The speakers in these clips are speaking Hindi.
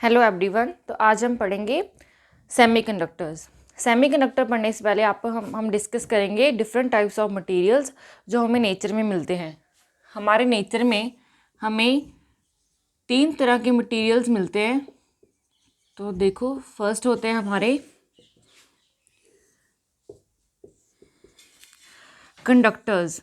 Hello everyone. तो आज हम पढ़ेंगे सेमीकंडक्टर्स। सेमीकंडक्टर पढ़ने से पहले आपको हम डिस्कस करेंगे डिफरेंट टाइप्स ऑफ मटेरियल्स जो हमें नेचर में मिलते हैं। हमारे नेचर में हमें 3 तरह के मटेरियल्स मिलते हैं। तो देखो, फर्स्ट होते हैं हमारे कंडक्टर्स।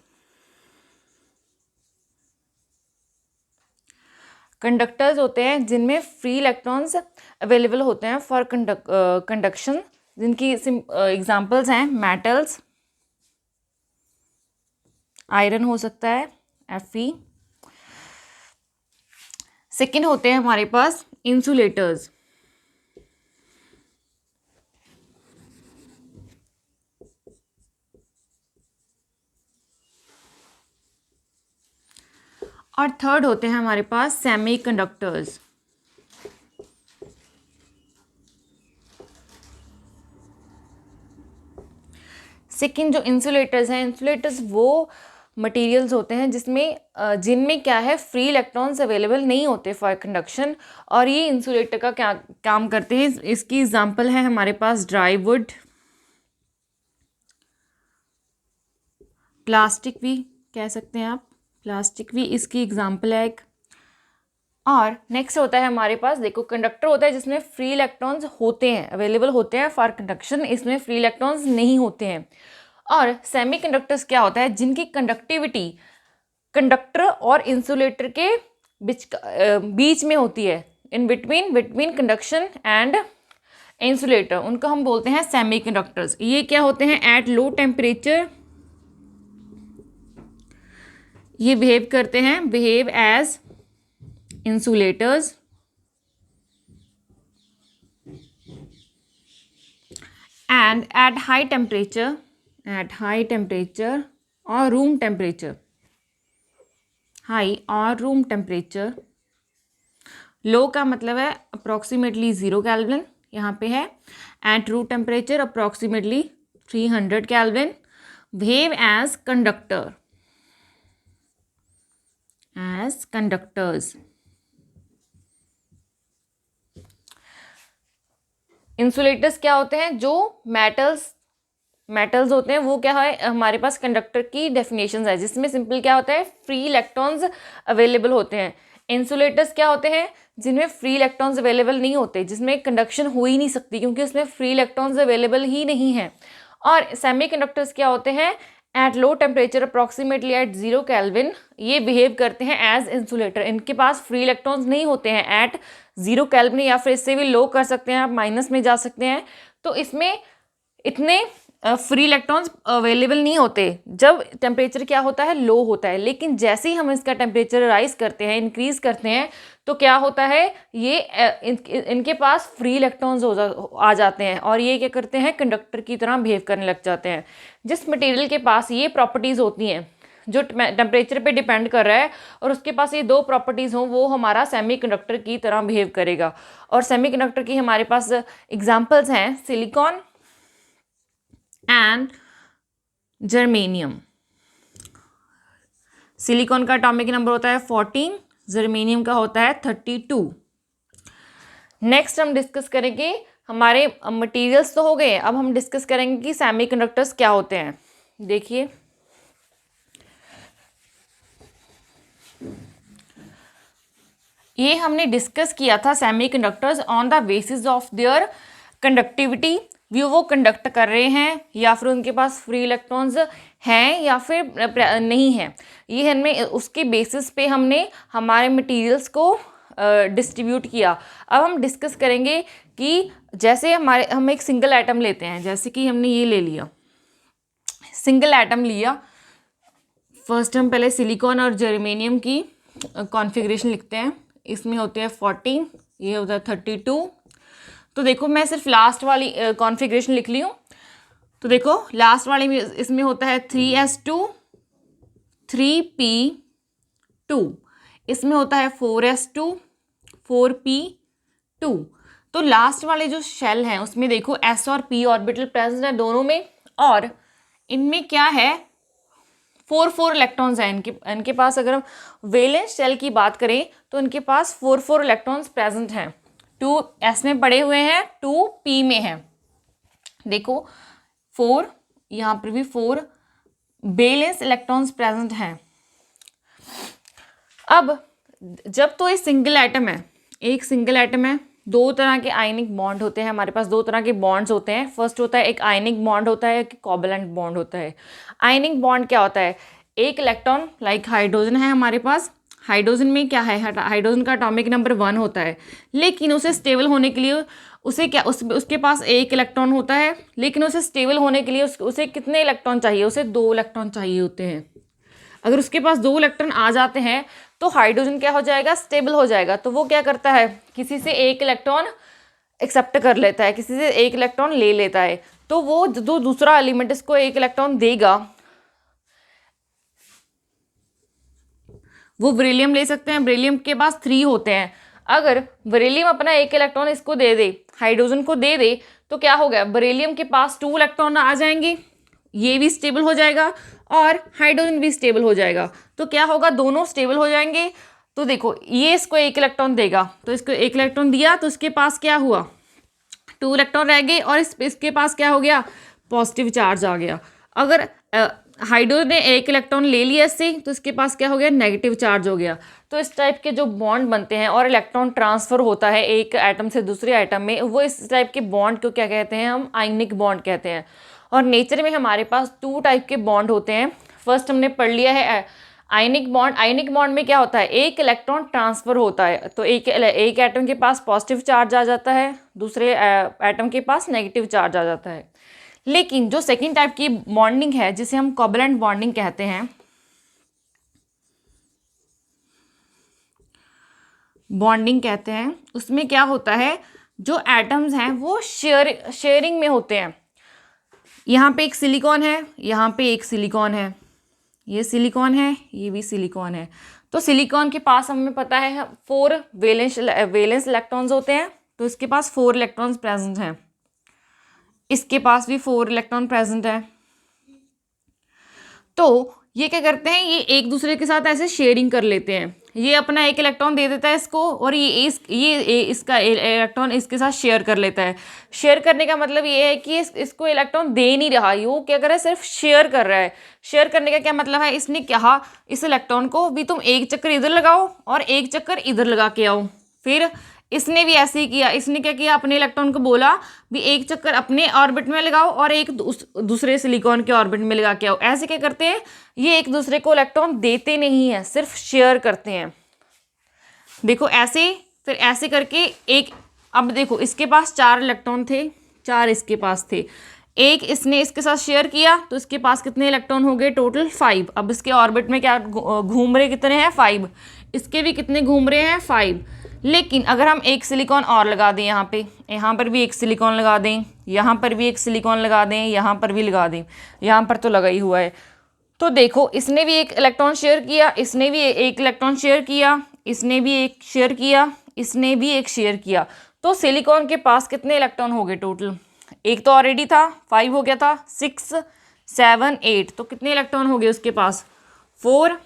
कंडक्टर्स होते हैं जिनमें फ्री इलेक्ट्रॉन्स अवेलेबल होते हैं फॉर कंडक्शन, जिनकी एग्जांपल्स हैं मेटल्स, आयरन हो सकता है Fe। सेकेंड होते हैं हमारे पास इंसुलेटर्स। और थर्ड होते हैं हमारे पास सेमीकंडक्टर्स। सेकेंड जो इंसुलेटर्स हैं, इंसुलेटर्स वो मटेरियल्स होते हैं जिनमें क्या है, फ्री इलेक्ट्रॉन्स अवेलेबल नहीं होते फॉर कंडक्शन, और ये इंसुलेटर का क्या काम करते हैं। इसकी एग्जांपल है हमारे पास ड्राई वुड, प्लास्टिक भी कह सकते हैं आप, प्लास्टिक भी इसकी एग्जांपल है एक। और नेक्स्ट होता है हमारे पास, देखो, कंडक्टर होता है जिसमें फ्री इलेक्ट्रॉन्स होते हैं, अवेलेबल होते हैं फॉर कंडक्शन, इसमें फ्री इलेक्ट्रॉन्स नहीं होते हैं। और सेमीकंडक्टर्स क्या होता है, जिनकी कंडक्टिविटी कंडक्टर और इंसुलेटर के बीच में होती है, in between conduction and insulator, उनको हम बोलते हैं सेमीकंडक्टर्स। ये क्या होते हैं, एट लो टेम्परेचर ये behave as insulators and at high temperature or room temperature, high और room temperature, low का मतलब है approximately 0 Kelvin, यहाँ पे है, at room temperature approximately 300 Kelvin, behave as conductors। Insulators क्या होते हैं, जो मेटल्स होते हैं, वो क्या है, हमारे पास कंडक्टर की डेफिनेशंस है, जिसमें सिंपल क्या होता है, फ्री इलेक्ट्रॉन्स अवेलेबल होते हैं। इंसुलेटर्स क्या होते हैं, जिनमें फ्री इलेक्ट्रॉन्स अवेलेबल नहीं होते, जिसमें कंडक्शन हो ही नहीं सकती क्योंकि उसमें फ्री इलेक्ट्रॉन्स अवेलेबल ही नहीं है। और सेमीकंडक्टर्स क्या होते हैं, at low temperature approximately at 0 Kelvin, ये बिहेव करते हैं एज इंसुलेटर। इनके पास फ्री इलेक्ट्रॉन्स नहीं होते हैं एट 0 Kelvin, या फिर इससे भी लो कर सकते हैं आप, माइनस में जा सकते हैं। तो इसमें इतने फ्री इलेक्ट्रॉन्स अवेलेबल नहीं होते जब टेम्परेचर क्या होता है, लो होता है। लेकिन जैसे ही हम इसका टेम्परेचर राइज करते हैं, इंक्रीज करते हैं, तो क्या होता है, ये इनके पास फ्री इलेक्ट्रॉन्स आ जाते हैं और ये क्या करते हैं, कंडक्टर की तरह बिहेव करने लग जाते हैं। जिस मटेरियल के पास ये प्रॉपर्टीज़ होती हैं, जो टेम्परेचर पे डिपेंड कर रहा है, और उसके पास ये 2 प्रॉपर्टीज़ हों, वो हमारा सेमीकंडक्टर की तरह बिहेव करेगा। और सेमीकंडक्टर की हमारे पास एग्जांपल्स हैं सिलिकॉन एंड जर्मेनियम। सिलिकॉन का एटॉमिक नंबर होता है 14, जर्मेनियम का होता है 32। नेक्स्ट हम डिस्कस करेंगे, हमारे मटेरियल्स तो हो गए, अब हम डिस्कस करेंगे कि सेमीकंडक्टर्स क्या होते हैं। देखिए, ये हमने डिस्कस किया था semiconductors on the basis of their conductivity, वो कंडक्ट कर रहे हैं या फिर उनके पास फ्री इलेक्ट्रॉन्स हैं या फिर नहीं है। ये हमें उसके बेसिस पे हमने हमारे मटेरियल्स को डिस्ट्रीब्यूट किया। अब हम डिस्कस करेंगे कि जैसे हम एक सिंगल एटम लेते हैं, जैसे कि हमने ये ले लिया, सिंगल एटम लिया। फर्स्ट हम पहले सिलिकॉन और जर्मेनियम की कॉन्फ़िगरेशन लिखते हैं। इसमें होते हैं 14, ये होता है 32। तो देखो, मैं सिर्फ लास्ट वाली कॉन्फ़िगरेशन लिख ली हूँ। तो देखो, लास्ट वाले में इसमें होता है 3s2 3p2, इसमें होता है 4s2 4p2। तो लास्ट वाले जो शेल हैं उसमें देखो s और p ऑर्बिटल प्रेजेंट है दोनों में, और इनमें क्या है, 4 इलेक्ट्रॉन्स हैं इनके पास। अगर हम वैलेंस शेल की बात करें तो इनके पास 4 इलेक्ट्रॉन्स प्रेजेंट हैं। 2s में पड़े हुए हैं, 2p में है। देखो 4, यहाँ पर भी 4 वैलेंस इलेक्ट्रॉन्स प्रेजेंट हैं। अब जब तो ये सिंगल एटम है, एक सिंगल एटम है, दो तरह के आयनिक बॉन्ड होते हैं हमारे पास, दो तरह के बॉन्ड्स होते हैं। फर्स्ट होता है एक आयनिक बॉन्ड होता है, एक कोवैलेंट बॉन्ड होता है। आयनिक बॉन्ड क्या होता है? एक इलेक्ट्रॉन लाइक हाइड्रोजन है हमारे पास, हाइड्रोजन में क्या है, हाइड्रोजन का एटॉमिक नंबर 1 होता है, लेकिन उसे स्टेबल होने के लिए उसे क्या उसके पास एक इलेक्ट्रॉन होता है, लेकिन उसे स्टेबल होने के लिए उसे कितने इलेक्ट्रॉन चाहिए? उसे 2 इलेक्ट्रॉन चाहिए होते हैं। अगर उसके पास 2 इलेक्ट्रॉन आ जाते हैं तो हाइड्रोजन क्या हो जाएगा? स्टेबल हो जाएगा। तो वो क्या करता है? किसी से एक इलेक्ट्रॉन एक्सेप्ट कर लेता है, किसी से एक इलेक्ट्रॉन ले लेता है। तो वो जो दूसरा एलिमेंट इसको एक इलेक्ट्रॉन देगा, वो बेरिलियम ले सकते हैं। बेरिलियम के पास 3 होते हैं। अगर बेरिलियम अपना एक इलेक्ट्रॉन इसको दे दे, हाइड्रोजन को दे दे, तो क्या हो गया? बेरिलियम के पास 2 इलेक्ट्रॉन आ जाएंगे, ये भी स्टेबल हो जाएगा और हाइड्रोजन भी स्टेबल हो जाएगा। तो क्या होगा? दोनों स्टेबल हो जाएंगे। तो देखो ये इसको एक इलेक्ट्रॉन देगा, तो इसको एक इलेक्ट्रॉन दिया तो इसके पास क्या हुआ? 2 इलेक्ट्रॉन रह गए और इसके पास क्या हो गया? पॉजिटिव चार्ज आ गया। अगर हाइड्रोजन ने एक इलेक्ट्रॉन ले लिया इससे, तो इसके पास क्या हो गया? नेगेटिव चार्ज हो गया। तो इस टाइप के जो बॉन्ड बनते हैं और इलेक्ट्रॉन ट्रांसफर होता है एक एटम से दूसरे एटम में, वो इस टाइप के बॉन्ड को क्या कहते हैं? हम आयनिक बॉन्ड कहते हैं। और नेचर में हमारे पास 2 टाइप के बॉन्ड होते हैं। फर्स्ट हमने पढ़ लिया है आयनिक बॉन्ड। आयनिक बॉन्ड में क्या होता है? एक इलेक्ट्रॉन ट्रांसफर होता है, तो एक एटम के पास पॉजिटिव चार्ज आ जाता है, दूसरे एटम के पास नेगेटिव चार्ज आ जाता है। लेकिन जो सेकेंड टाइप की बॉन्डिंग है, जिसे हम कोवैलेंट बॉन्डिंग कहते हैं, उसमें क्या होता है? जो एटम्स हैं वो शेयरिंग में होते हैं। यहाँ पे एक सिलिकॉन है, यहाँ पे एक सिलिकॉन है, ये सिलिकॉन है, ये भी सिलिकॉन है। तो सिलिकॉन के पास हमें पता है 4 वैलेंस इलेक्ट्रॉन्स होते हैं, तो इसके पास 4 इलेक्ट्रॉन्स प्रेजेंट हैं। इसके पास भी 4 इलेक्ट्रॉन प्रेजेंट है। तो ये क्या करते हैं? ये एक दूसरे के साथ ऐसे शेयरिंग कर लेते हैं। ये अपना एक इलेक्ट्रॉन दे देता है इसको, और ये इसका इलेक्ट्रॉन इसके साथ शेयर कर लेता है। शेयर करने का मतलब ये है कि इसको इलेक्ट्रॉन दे नहीं रहा, ये वो क्या कर रहा है? सिर्फ शेयर कर रहा है। शेयर करने का क्या मतलब है? इसने कहा इस इलेक्ट्रॉन को भी तुम एक चक्कर इधर लगाओ और एक चक्कर इधर लगा के आओ। फिर इसने भी ऐसे ही किया। इसने क्या किया? अपने इलेक्ट्रॉन को बोला भी एक चक्कर अपने ऑर्बिट में लगाओ और एक दूसरे सिलिकॉन के ऑर्बिट में लगा के आओ। ऐसे क्या करते हैं? ये एक दूसरे को इलेक्ट्रॉन देते नहीं है, सिर्फ शेयर करते हैं। देखो ऐसे, फिर ऐसे करके एक, अब देखो इसके पास 4 इलेक्ट्रॉन थे, 4 इसके पास थे, एक इसने इसके साथ शेयर किया, तो इसके पास कितने इलेक्ट्रॉन हो गए? टोटल 5। अब इसके ऑर्बिट में क्या घूम रहे कितने हैं? 5। इसके भी कितने घूम रहे हैं? 5। लेकिन अगर हम एक सिलिकॉन और लगा दें, यहाँ पर भी एक सिलिकॉन लगा दें, यहाँ पर भी एक सिलिकॉन लगा दें, यहाँ पर भी लगा दें, यहाँ पर तो लगा ही हुआ है। तो देखो इसने भी एक इलेक्ट्रॉन शेयर किया, इसने भी एक इलेक्ट्रॉन शेयर किया, इसने भी एक शेयर किया, इसने भी एक शेयर किया। तो सिलिकॉन के पास कितने इलेक्ट्रॉन हो गए टोटल? एक तो ऑलरेडी था, 5 हो गया था, 6, 7, 8। तो कितने इलेक्ट्रॉन हो गए उसके पास? 4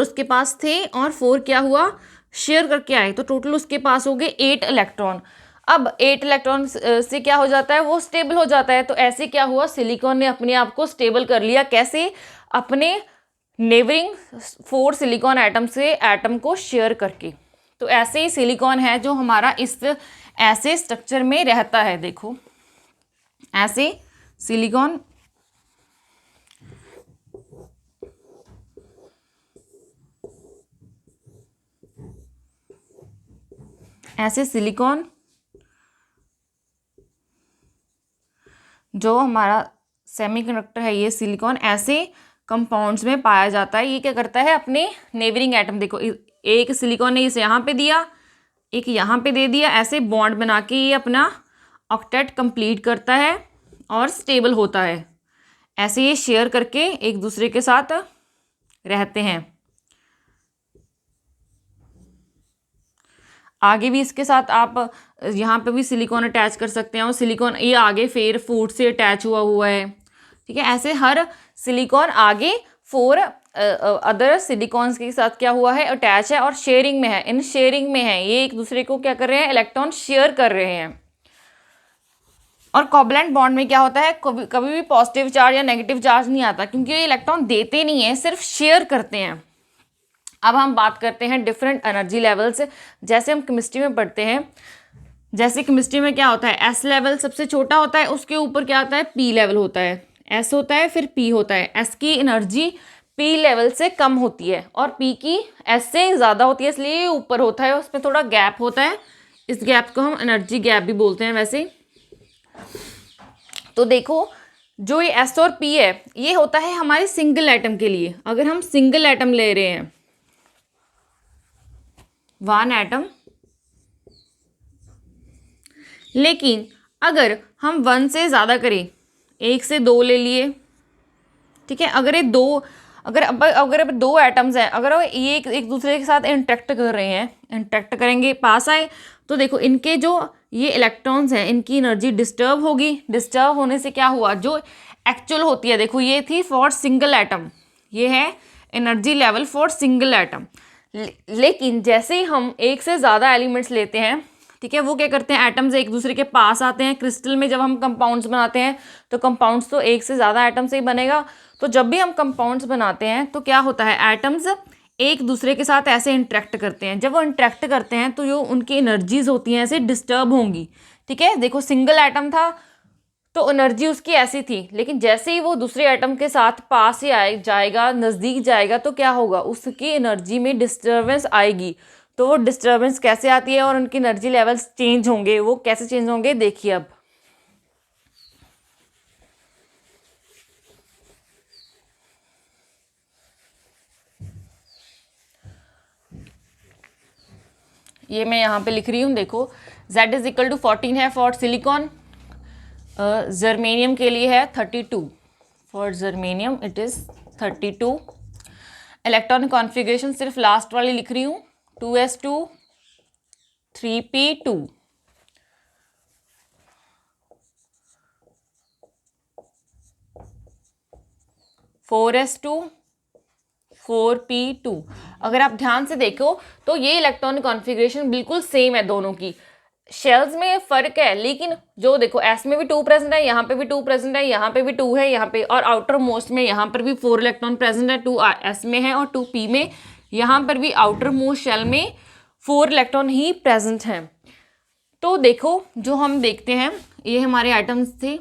उसके पास थे और 4 क्या हुआ? शेयर करके आए। तो टोटल उसके पास हो गए 8 इलेक्ट्रॉन। अब 8 इलेक्ट्रॉन से क्या हो जाता है? वो स्टेबल हो जाता है। तो ऐसे क्या हुआ? सिलिकॉन ने अपने आप को स्टेबल कर लिया। कैसे? अपने नेबरिंग 4 सिलिकॉन एटम से एटम को शेयर करके। तो ऐसे ही सिलिकॉन है जो हमारा इस ऐसे स्ट्रक्चर में रहता है। देखो ऐसे सिलिकॉन जो हमारा सेमीकंडक्टर है, ये सिलिकॉन ऐसे कंपाउंड्स में पाया जाता है। ये क्या करता है? अपने नेबरिंग एटम, देखो एक सिलिकॉन ने इसे यहाँ पे दिया, एक यहाँ पे दे दिया, ऐसे बॉन्ड बना के ये अपना ऑक्टेट कंप्लीट करता है और स्टेबल होता है। ऐसे ये शेयर करके एक दूसरे के साथ रहते हैं। आगे भी इसके साथ आप यहाँ पे भी सिलिकॉन अटैच कर सकते हैं, और सिलिकॉन ये आगे फूड से अटैच हुआ है। ठीक है, ऐसे हर सिलिकॉन आगे 4 अदर सिलिकॉन्स के साथ क्या हुआ है, अटैच है और शेयरिंग में है, इन शेयरिंग में है, ये एक दूसरे को क्या कर रहे हैं, इलेक्ट्रॉन शेयर कर रहे हैं। और कोवलेंट बॉन्ड में क्या होता है, कभी भी पॉजिटिव चार्ज या नेगेटिव चार्ज नहीं आता, क्योंकि ये इलेक्ट्रॉन देते नहीं है, सिर्फ शेयर करते हैं। अब हम बात करते हैं डिफरेंट एनर्जी लेवल्स, जैसे हम केमिस्ट्री में पढ़ते हैं। जैसे केमिस्ट्री में क्या होता है, एस लेवल सबसे छोटा होता है, उसके ऊपर क्या होता है, पी लेवल होता है, एस होता है फिर पी होता है। एस की एनर्जी पी लेवल से कम होती है और पी की एस से ज़्यादा होती है, इसलिए ये ऊपर होता है, उसमें थोड़ा गैप होता है, इस गैप को हम एनर्जी गैप भी बोलते हैं वैसे। तो देखो जो ये एस और पी है, ये होता है हमारे सिंगल एटम के लिए। अगर हम सिंगल एटम ले रहे हैं, वन एटम, लेकिन अगर हम वन से ज़्यादा करें, एक से दो ले लिए, ठीक है, अगर ये दो, अगर दो एटम्स हैं, अगर ये एक दूसरे के साथ इंटरेक्ट कर रहे हैं, इंटरेक्ट करेंगे, पास आए, तो देखो इनके जो ये इलेक्ट्रॉन्स हैं, इनकी एनर्जी डिस्टर्ब होगी। डिस्टर्ब होने से क्या हुआ, जो एक्चुअल होती है, देखो ये थी फॉर सिंगल एटम, ये है energy level for single atom. लेकिन जैसे ही हम एक से ज़्यादा एलिमेंट्स लेते हैं, ठीक है, वो क्या करते हैं, एटम्स एक दूसरे के पास आते हैं। क्रिस्टल में जब हम कंपाउंड्स बनाते हैं तो कंपाउंड्स तो एक से ज़्यादा एटम से ही बनेगा। तो जब भी हम कंपाउंड्स बनाते हैं तो क्या होता है, एटम्स एक दूसरे के साथ ऐसे इंटरेक्ट करते हैं। जब वो इंटरेक्ट करते हैं तो जो उनकी एनर्जीज होती हैं ऐसे डिस्टर्ब होंगी, ठीक है। देखो सिंगल एटम था तो एनर्जी उसकी ऐसी थी, लेकिन जैसे ही वो दूसरे एटम के साथ पास ही जाएगा, नज़दीक जाएगा, तो क्या होगा, उसकी एनर्जी में डिस्टर्बेंस आएगी। तो वो डिस्टर्बेंस कैसे आती है और उनकी एनर्जी लेवल्स चेंज होंगे, वो कैसे चेंज होंगे, देखिए। अब ये मैं यहाँ पे लिख रही हूँ, देखो Z इज इक्वल टू 14 है फॉर सिलिकॉन, जर्मेनियम के लिए है 32, for germanium it is 32। Electronic configuration सिर्फ लास्ट वाली लिख रही हूँ, 2s2 3p2, four S to 4p2। अगर आप ध्यान से देखो तो ये इलेक्ट्रॉनिक कॉन्फ़िगरेशन बिल्कुल सेम है दोनों की। शेल्स में फ़र्क है, लेकिन जो देखो एस में भी 2 प्रेजेंट है, यहाँ पे भी 2 प्रेजेंट है, यहाँ पे भी 2 है, यहाँ पे, और आउटर मोस्ट में यहाँ पर भी 4 इलेक्ट्रॉन प्रेजेंट है, 2 एस में है और 2 पी में। यहाँ पर भी आउटर मोस्ट शेल में 4 इलेक्ट्रॉन ही प्रेजेंट हैं। तो देखो जो हम देखते हैं, ये हमारे आइटम्स थे,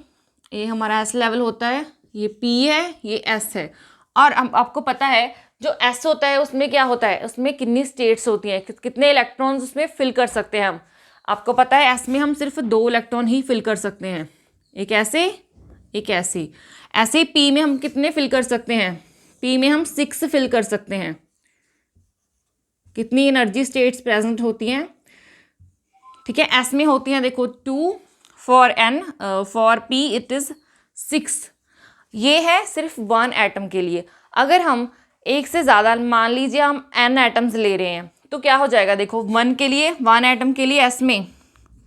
ये हमारा एस लेवल होता है, ये पी है, ये एस है। और आपको पता है जो एस होता है उसमें क्या होता है, उसमें कितनी स्टेट्स होती हैं, कितने इलेक्ट्रॉन्स उसमें फिल कर सकते हैं हम। आपको पता है एस में हम सिर्फ 2 इलेक्ट्रॉन ही फिल कर सकते हैं, एक ऐसे, एक ऐसे। ऐसे पी में हम कितने फिल कर सकते हैं, पी में हम 6 फिल कर सकते हैं। कितनी एनर्जी स्टेट्स प्रेजेंट होती हैं, ठीक है। एस में होती हैं देखो 2, for N, for P it is 6। ये है सिर्फ 1 एटम के लिए। अगर हम एक से ज़्यादा, मान लीजिए हम n एटम्स ले रहे हैं, तो क्या हो जाएगा, देखो 1 के लिए, 1 एटम के लिए एस में,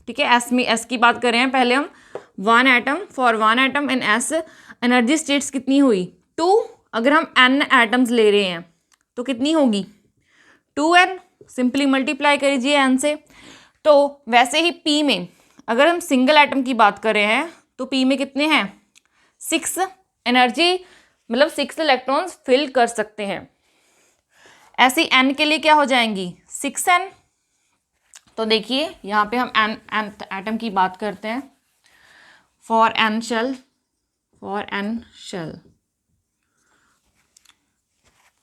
ठीक है, एस में, एस की बात कर रहे हैं पहले हम, 1 atom, for 1 atom in S energy states कितनी हुई, 2। अगर हम n एटम्स ले रहे हैं तो कितनी होगी, 2n, सिंपली मल्टीप्लाई कर लीजिए n से। तो वैसे ही p में अगर हम सिंगल एटम की बात कर रहे हैं तो p में कितने हैं, 6 एनर्जी, मतलब 6 इलेक्ट्रॉन्स फिल कर सकते हैं। ऐसे ही n के लिए क्या हो जाएंगी, 6n। तो देखिए यहाँ पे हम n एटम की बात करते हैं, for n shell, for n shell,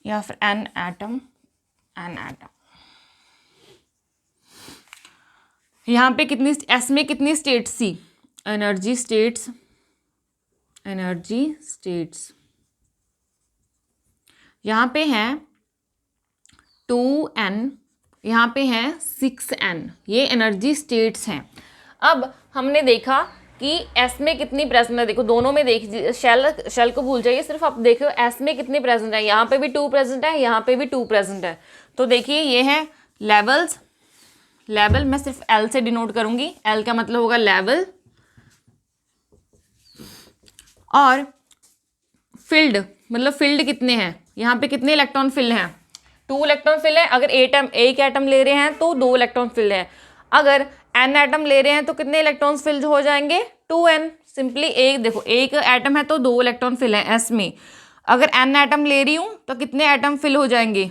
या फिर n एटम, n एटम। यहाँ पे कितनी, s में कितनी स्टेट्स थी, एनर्जी स्टेट्स, एनर्जी स्टेट्स यहाँ पे हैं 2n, यहाँ पे हैं 6n, ये एनर्जी स्टेट्स हैं। अब हमने देखा कि s में कितनी प्रेजेंट है, देखो दोनों में देख, शेल को भूल जाइए, सिर्फ आप देखो s में कितनी प्रेजेंट है, यहाँ पे भी 2 प्रेजेंट है, यहाँ पे भी 2 प्रेजेंट है। तो देखिए ये है लेवल्स, लेवल मैं सिर्फ L से डिनोट करूँगी, L का मतलब होगा लेवल, और फील्ड, मतलब फील्ड कितने हैं, यहाँ पे कितने इलेक्ट्रॉन फिल हैं, 2 इलेक्ट्रॉन फिल है। अगर एक एटम ले रहे हैं तो 2 इलेक्ट्रॉन फिल हैं। अगर n एटम ले रहे हैं तो कितने इलेक्ट्रॉन्स फिल हो जाएंगे, 2n। सिंपली एक देखो, एक एटम है तो 2 इलेक्ट्रॉन फिल हैं s में। अगर n एटम ले रही हूँ तो कितने एटम फिल हो जाएंगे,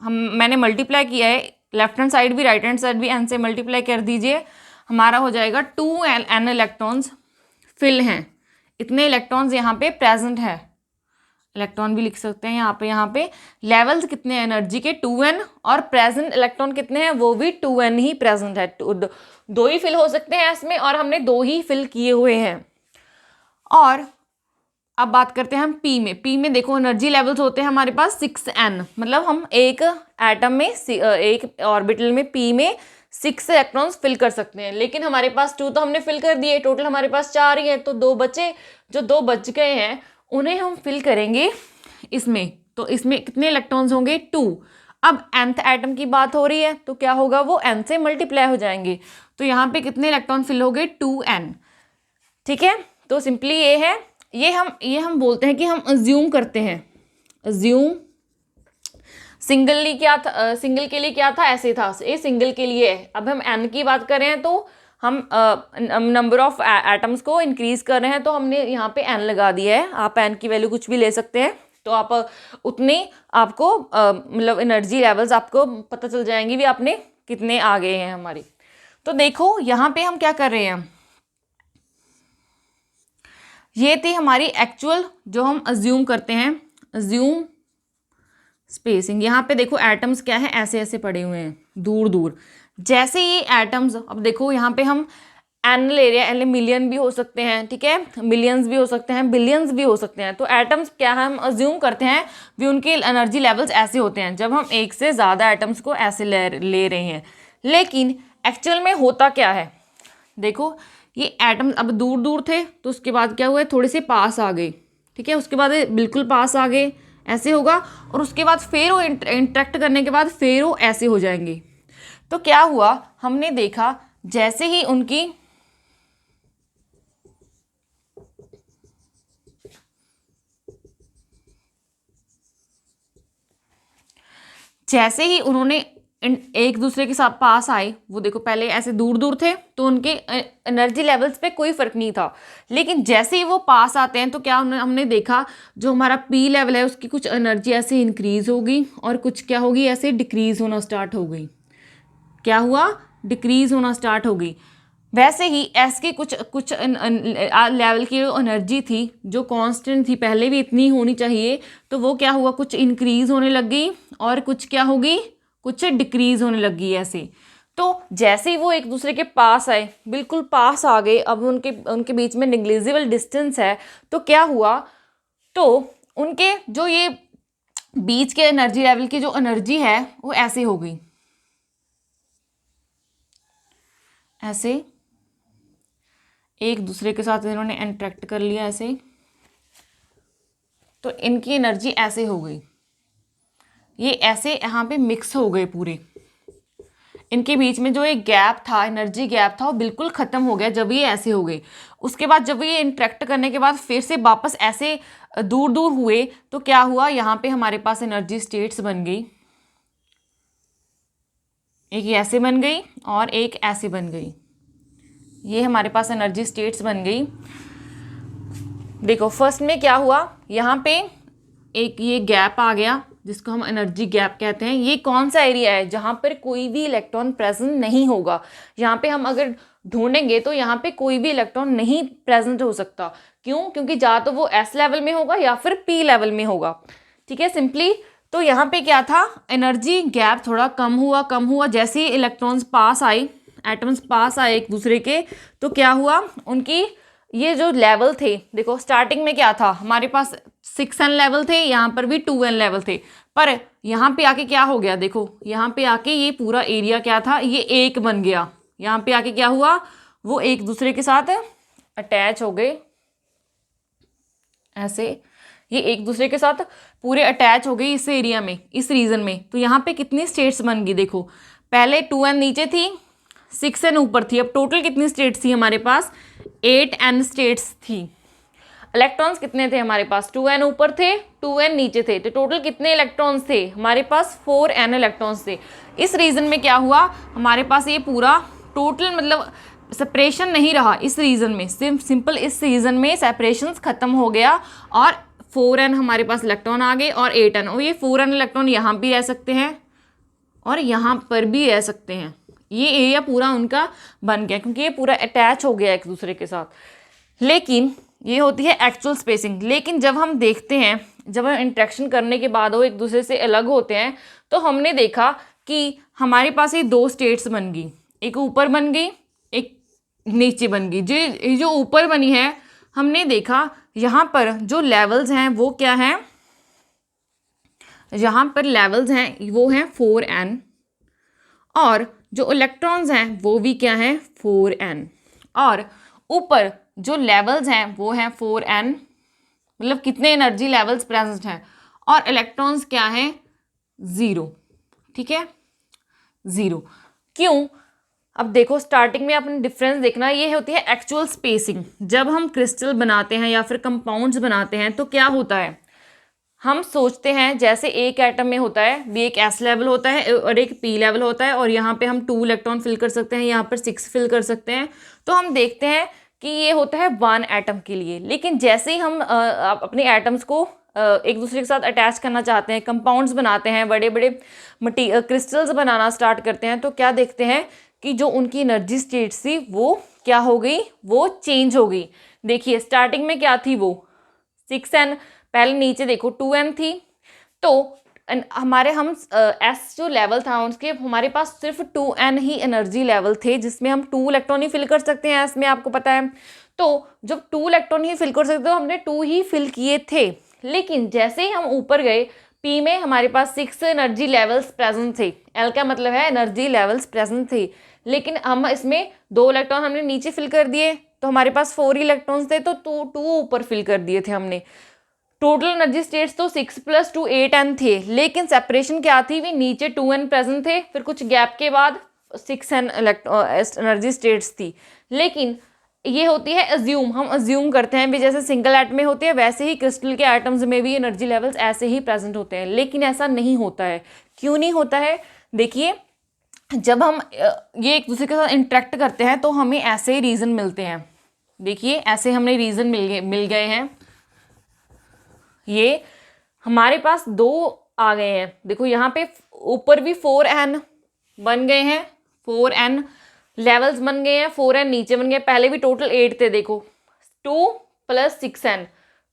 मैंने मल्टीप्लाई किया है, लेफ्ट हैंड साइड भी राइट हैंड साइड भी n से मल्टीप्लाई कर दीजिए, हमारा हो जाएगा 2n इलेक्ट्रॉन्स फिल हैं। इतने इलेक्ट्रॉन्स यहाँ पे प्रेजेंट है, इलेक्ट्रॉन भी लिख सकते हैं यहाँ पे लेवल्स कितने हैं एनर्जी के, 2n, और प्रेजेंट इलेक्ट्रॉन कितने हैं, वो भी 2n ही प्रेजेंट है। 2 ही फिल हो सकते हैं इसमें, और हमने 2 ही फिल किए हुए हैं। और अब बात करते हैं हम पी में देखो एनर्जी लेवल्स होते हैं हमारे पास 6n, मतलब हम एक एटम में एक ऑर्बिटल में पी में 6 इलेक्ट्रॉन्स फिल कर सकते हैं। लेकिन हमारे पास 2 तो हमने फिल कर दिए, टोटल हमारे पास 4 ही है, तो 2 बचे। जो 2 बच गए हैं उन्हें हम फिल करेंगे इसमें, तो इसमें कितने इलेक्ट्रॉन्स होंगे, 2। अब nth एटम की बात हो रही है तो क्या होगा, वो n से मल्टीप्लाई हो जाएंगे, तो यहाँ पे कितने इलेक्ट्रॉन फिल हो गए, 2n। ठीक है, तो सिंपली ये है, ये हम बोलते हैं कि हम अज्यूम करते हैं। अज्यूम सिंगल के लिए क्या था, ऐसे था, ये सिंगल के लिए है। अब हम n की बात कर रहे हैं तो हम नंबर ऑफ एटम्स को इंक्रीज कर रहे हैं, तो हमने यहाँ पे n लगा दिया है। आप n की वैल्यू कुछ भी ले सकते हैं, तो आप उतने आपको मतलब एनर्जी लेवल्स आपको पता चल जाएंगी भी आपने कितने आ गए हैं हमारी। तो देखो यहाँ पे हम क्या कर रहे हैं, ये थी हमारी एक्चुअल जो हम अज्यूम करते हैं, अज्यूम स्पेसिंग। यहाँ पे देखो एटम्स क्या है, ऐसे ऐसे पड़े हुए हैं दूर दूर। जैसे ये एटम्स, अब देखो यहाँ पे हम n ले रहे हैं, n मिलियन भी हो सकते हैं, ठीक है, मिलियंस भी हो सकते हैं, बिलियंस भी हो सकते हैं। तो एटम्स क्या हम अज्यूम करते हैं भी उनके एनर्जी लेवल्स ऐसे होते हैं जब हम एक से ज़्यादा एटम्स को ऐसे ले रहे हैं। लेकिन एक्चुअल में होता क्या है, देखो ये एटम्स अब दूर दूर थे, तो उसके बाद क्या हुआ, थोड़े से पास आ गए, ठीक है, उसके बाद बिल्कुल पास आ गए, ऐसे होगा, और उसके बाद फिर वो इंटरेक्ट करने के बाद फिर वो ऐसे हो जाएंगे। तो क्या हुआ, हमने देखा जैसे ही उन्होंने एक दूसरे के साथ पास आए, वो देखो पहले ऐसे दूर दूर थे तो उनके एनर्जी लेवल्स पे कोई फर्क नहीं था। लेकिन जैसे ही वो पास आते हैं तो क्या हमने देखा, जो हमारा पी लेवल है उसकी कुछ एनर्जी ऐसे इंक्रीज होगी और कुछ क्या होगी, ऐसे डिक्रीज होना स्टार्ट हो गई। क्या हुआ, डिक्रीज होना स्टार्ट हो गई। वैसे ही एस की कुछ लेवल की एनर्जी थी जो कांस्टेंट थी, पहले भी इतनी होनी चाहिए, तो वो क्या हुआ, कुछ इंक्रीज होने लग गई और कुछ क्या होगी, कुछ डिक्रीज होने लग गई ऐसे। तो जैसे ही वो एक दूसरे के पास आए, बिल्कुल पास आ गए, अब उनके बीच में निग्लिजिबल डिस्टेंस है, तो क्या हुआ, तो उनके जो ये बीच के एनर्जी लेवल की जो एनर्जी है वो ऐसे हो गई, ऐसे एक दूसरे के साथ इन्होंने इंटरेक्ट कर लिया ऐसे, तो इनकी एनर्जी ऐसे हो गई, ये ऐसे यहाँ पे मिक्स हो गए पूरे। इनके बीच में जो एक गैप था, एनर्जी गैप था, वो बिल्कुल ख़त्म हो गया जब ये ऐसे हो गए। उसके बाद जब ये इंटरेक्ट करने के बाद फिर से वापस ऐसे दूर दूर हुए, तो क्या हुआ, यहाँ पे हमारे पास एनर्जी स्टेट्स बन गई, एक ऐसे बन गई और एक ऐसे बन गई। ये हमारे पास एनर्जी स्टेट्स बन गई। देखो फर्स्ट में क्या हुआ, यहाँ पे एक ये गैप आ गया जिसको हम एनर्जी गैप कहते हैं। ये कौन सा एरिया है, जहाँ पर कोई भी इलेक्ट्रॉन प्रेजेंट नहीं होगा। यहाँ पे हम अगर ढूंढेंगे तो यहाँ पे कोई भी इलेक्ट्रॉन नहीं प्रेजेंट हो सकता। क्यों, क्योंकि या तो वो एस लेवल में होगा या फिर पी लेवल में होगा, ठीक है, सिंपली। तो यहाँ पे क्या था, एनर्जी गैप थोड़ा कम हुआ। जैसे ही इलेक्ट्रॉन्स पास आए, एटम्स पास आए एक दूसरे के, तो क्या हुआ, उनकी ये जो लेवल थे, देखो स्टार्टिंग में क्या था, हमारे पास 6n लेवल थे, यहाँ पर भी 2n लेवल थे, पर यहाँ पे आके क्या हो गया, देखो यहाँ पे आके ये पूरा एरिया क्या था, ये एक बन गया। यहाँ पे आके क्या हुआ, वो एक दूसरे के साथ अटैच हो गए, ऐसे ये एक दूसरे के साथ पूरे अटैच हो गई इस एरिया में, इस रीजन में। तो यहाँ पे कितनी स्टेट्स बन गई, देखो पहले 2n नीचे थी, 6n ऊपर थी, अब टोटल कितनी स्टेट्स थी हमारे पास, 8n स्टेट्स थी। इलेक्ट्रॉन्स कितने थे हमारे पास, 2n ऊपर थे 2n नीचे थे, तो टोटल कितने इलेक्ट्रॉन्स थे हमारे पास, 4n इलेक्ट्रॉन्स थे। इस रीजन में क्या हुआ हमारे पास, ये पूरा टोटल मतलब सेपरेशन नहीं रहा इस रीजन में, सिंपल इस रीजन में सेपरेशन खत्म हो गया और 4n हमारे पास इलेक्ट्रॉन आ गए और 8n, और ये 4n इलेक्ट्रॉन यहाँ भी रह सकते हैं और यहाँ पर भी रह सकते हैं। ये एरिया पूरा उनका बन गया क्योंकि ये पूरा अटैच हो गया एक दूसरे के साथ। लेकिन ये होती है एक्चुअल स्पेसिंग। लेकिन जब हम देखते हैं, जब हम इंटरेक्शन करने के बाद वो एक दूसरे से अलग होते हैं, तो हमने देखा कि हमारे पास ये दो स्टेट्स बन गई, एक ऊपर बन गई एक नीचे बन गई। जो ऊपर बनी है हमने देखा यहाँ पर जो लेवल्स हैं वो क्या हैं, यहाँ पर लेवल्स हैं वो हैं 4n, और जो इलेक्ट्रॉन्स हैं वो भी क्या हैं 4n, और ऊपर जो लेवल्स हैं वो हैं 4n, मतलब कितने एनर्जी लेवल्स प्रेजेंट हैं, और इलेक्ट्रॉन्स क्या हैं 0, ठीक है 0। क्यों, अब देखो स्टार्टिंग में आपने डिफरेंस देखना, ये होती है एक्चुअल स्पेसिंग। जब हम क्रिस्टल बनाते हैं या फिर कंपाउंड्स बनाते हैं तो क्या होता है, हम सोचते हैं जैसे एक एटम में होता है भी एक s लेवल होता है और एक p लेवल होता है, और यहाँ पे हम 2 इलेक्ट्रॉन फिल कर सकते हैं, यहाँ पर 6 फिल कर सकते हैं। तो हम देखते हैं कि ये होता है 1 एटम के लिए। लेकिन जैसे ही हम अपने एटम्स को एक दूसरे के साथ अटैच करना चाहते हैं, कंपाउंड्स बनाते हैं, बड़े बड़े क्रिस्टल्स बनाना स्टार्ट करते हैं, तो क्या देखते हैं कि जो उनकी एनर्जी स्टेट्स थी वो क्या हो गई, वो चेंज हो गई। देखिए स्टार्टिंग में क्या थी वो 6n, पहले नीचे देखो 2n थी, तो हमारे हम s जो लेवल था उसके हमारे पास सिर्फ 2n ही एनर्जी लेवल थे, जिसमें हम 2 इलेक्ट्रॉन ही फिल कर सकते हैं s में, आपको पता है। तो जब 2 इलेक्ट्रॉन ही फिल कर सकते तो हमने 2 ही फिल किए थे। लेकिन जैसे ही हम ऊपर गए p में हमारे पास 6 एनर्जी लेवल्स प्रेजेंट थे, l का मतलब है एनर्जी लेवल्स प्रेजेंट थे। लेकिन हम इसमें 2 इलेक्ट्रॉन हमने नीचे फिल कर दिए तो हमारे पास 4 इलेक्ट्रॉन्स थे, तो 2 ऊपर फिल कर दिए थे हमने। टोटल एनर्जी स्टेट्स तो 6 + 2 8n थे, लेकिन सेपरेशन क्या थी, भी नीचे 2n प्रेजेंट थे, फिर कुछ गैप के बाद 6n एनर्जी स्टेट्स थी। लेकिन ये होती है अज्यूम, हम अज्यूम करते हैं भी जैसे सिंगल एटम में होती है वैसे ही क्रिस्टल के एटम्स में भी एनर्जी लेवल्स ऐसे ही प्रेजेंट होते हैं। लेकिन ऐसा नहीं होता है। क्यों नहीं होता है, देखिए जब हम ये एक दूसरे के साथ इंटरेक्ट करते हैं तो हमें ऐसे ही रीजन मिलते हैं। देखिए ऐसे हमें रीजन मिल गए हैं, ये हमारे पास 2 आ गए हैं। देखो यहाँ पे ऊपर भी 4n बन गए हैं, 4n लेवल्स बन गए हैं, 4n नीचे बन गए। पहले भी टोटल 8 थे, देखो 2 + 6n,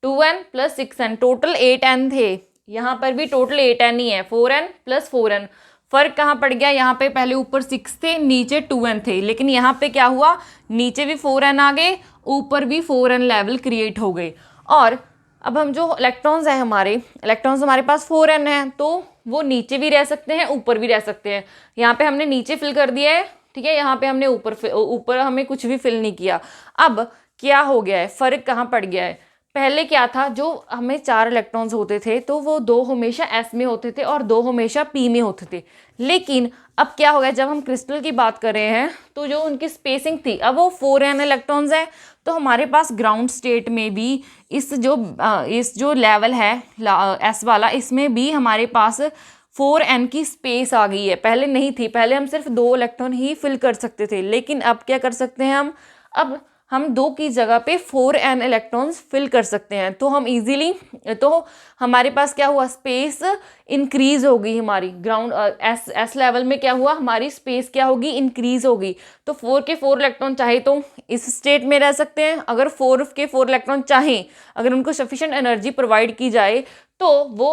2n + 6n, total 8n थे। यहाँ पर भी टोटल 8n ही है, 4n + 4n। फर्क कहाँ पड़ गया, यहाँ पे पहले ऊपर 6 थे नीचे 2n थे, लेकिन यहाँ पे क्या हुआ, नीचे भी 4n आ गए, ऊपर भी 4n लेवल क्रिएट हो गए। और अब हम जो इलेक्ट्रॉन्स हैं हमारे पास 4n हैं, तो वो नीचे भी रह सकते हैं ऊपर भी रह सकते हैं। यहाँ पे हमने नीचे फिल कर दिया है, ठीक है, यहाँ पे हमने ऊपर हमें कुछ भी फिल नहीं किया। अब क्या हो गया है, फर्क कहाँ पड़ गया है, पहले क्या था, जो हमें 4 इलेक्ट्रॉन्स होते थे तो वो 2 हमेशा s में होते थे और 2 हमेशा p में होते थे। लेकिन अब क्या हो गया, जब हम क्रिस्टल की बात कर रहे हैं तो जो उनकी स्पेसिंग थी अब वो 4n इलेक्ट्रॉन्स है, तो हमारे पास ग्राउंड स्टेट में भी इस जो लेवल है s वाला, इसमें भी हमारे पास 4n की स्पेस आ गई है। पहले नहीं थी, पहले हम सिर्फ 2 इलेक्ट्रॉन ही फिल कर सकते थे, लेकिन अब क्या कर सकते हैं अब हम 2 की जगह पे 4n इलेक्ट्रॉन्स फिल कर सकते हैं। तो हम इजीली, तो हमारे पास क्या हुआ, स्पेस इंक्रीज हो गई हमारी। ग्राउंड एस लेवल में क्या हुआ, हमारी स्पेस क्या होगी, इंक्रीज होगी। तो 4 के 4 इलेक्ट्रॉन चाहे तो इस स्टेट में रह सकते हैं, अगर 4 के 4 इलेक्ट्रॉन चाहें, अगर उनको सफिशिएंट एनर्जी प्रोवाइड की जाए तो वो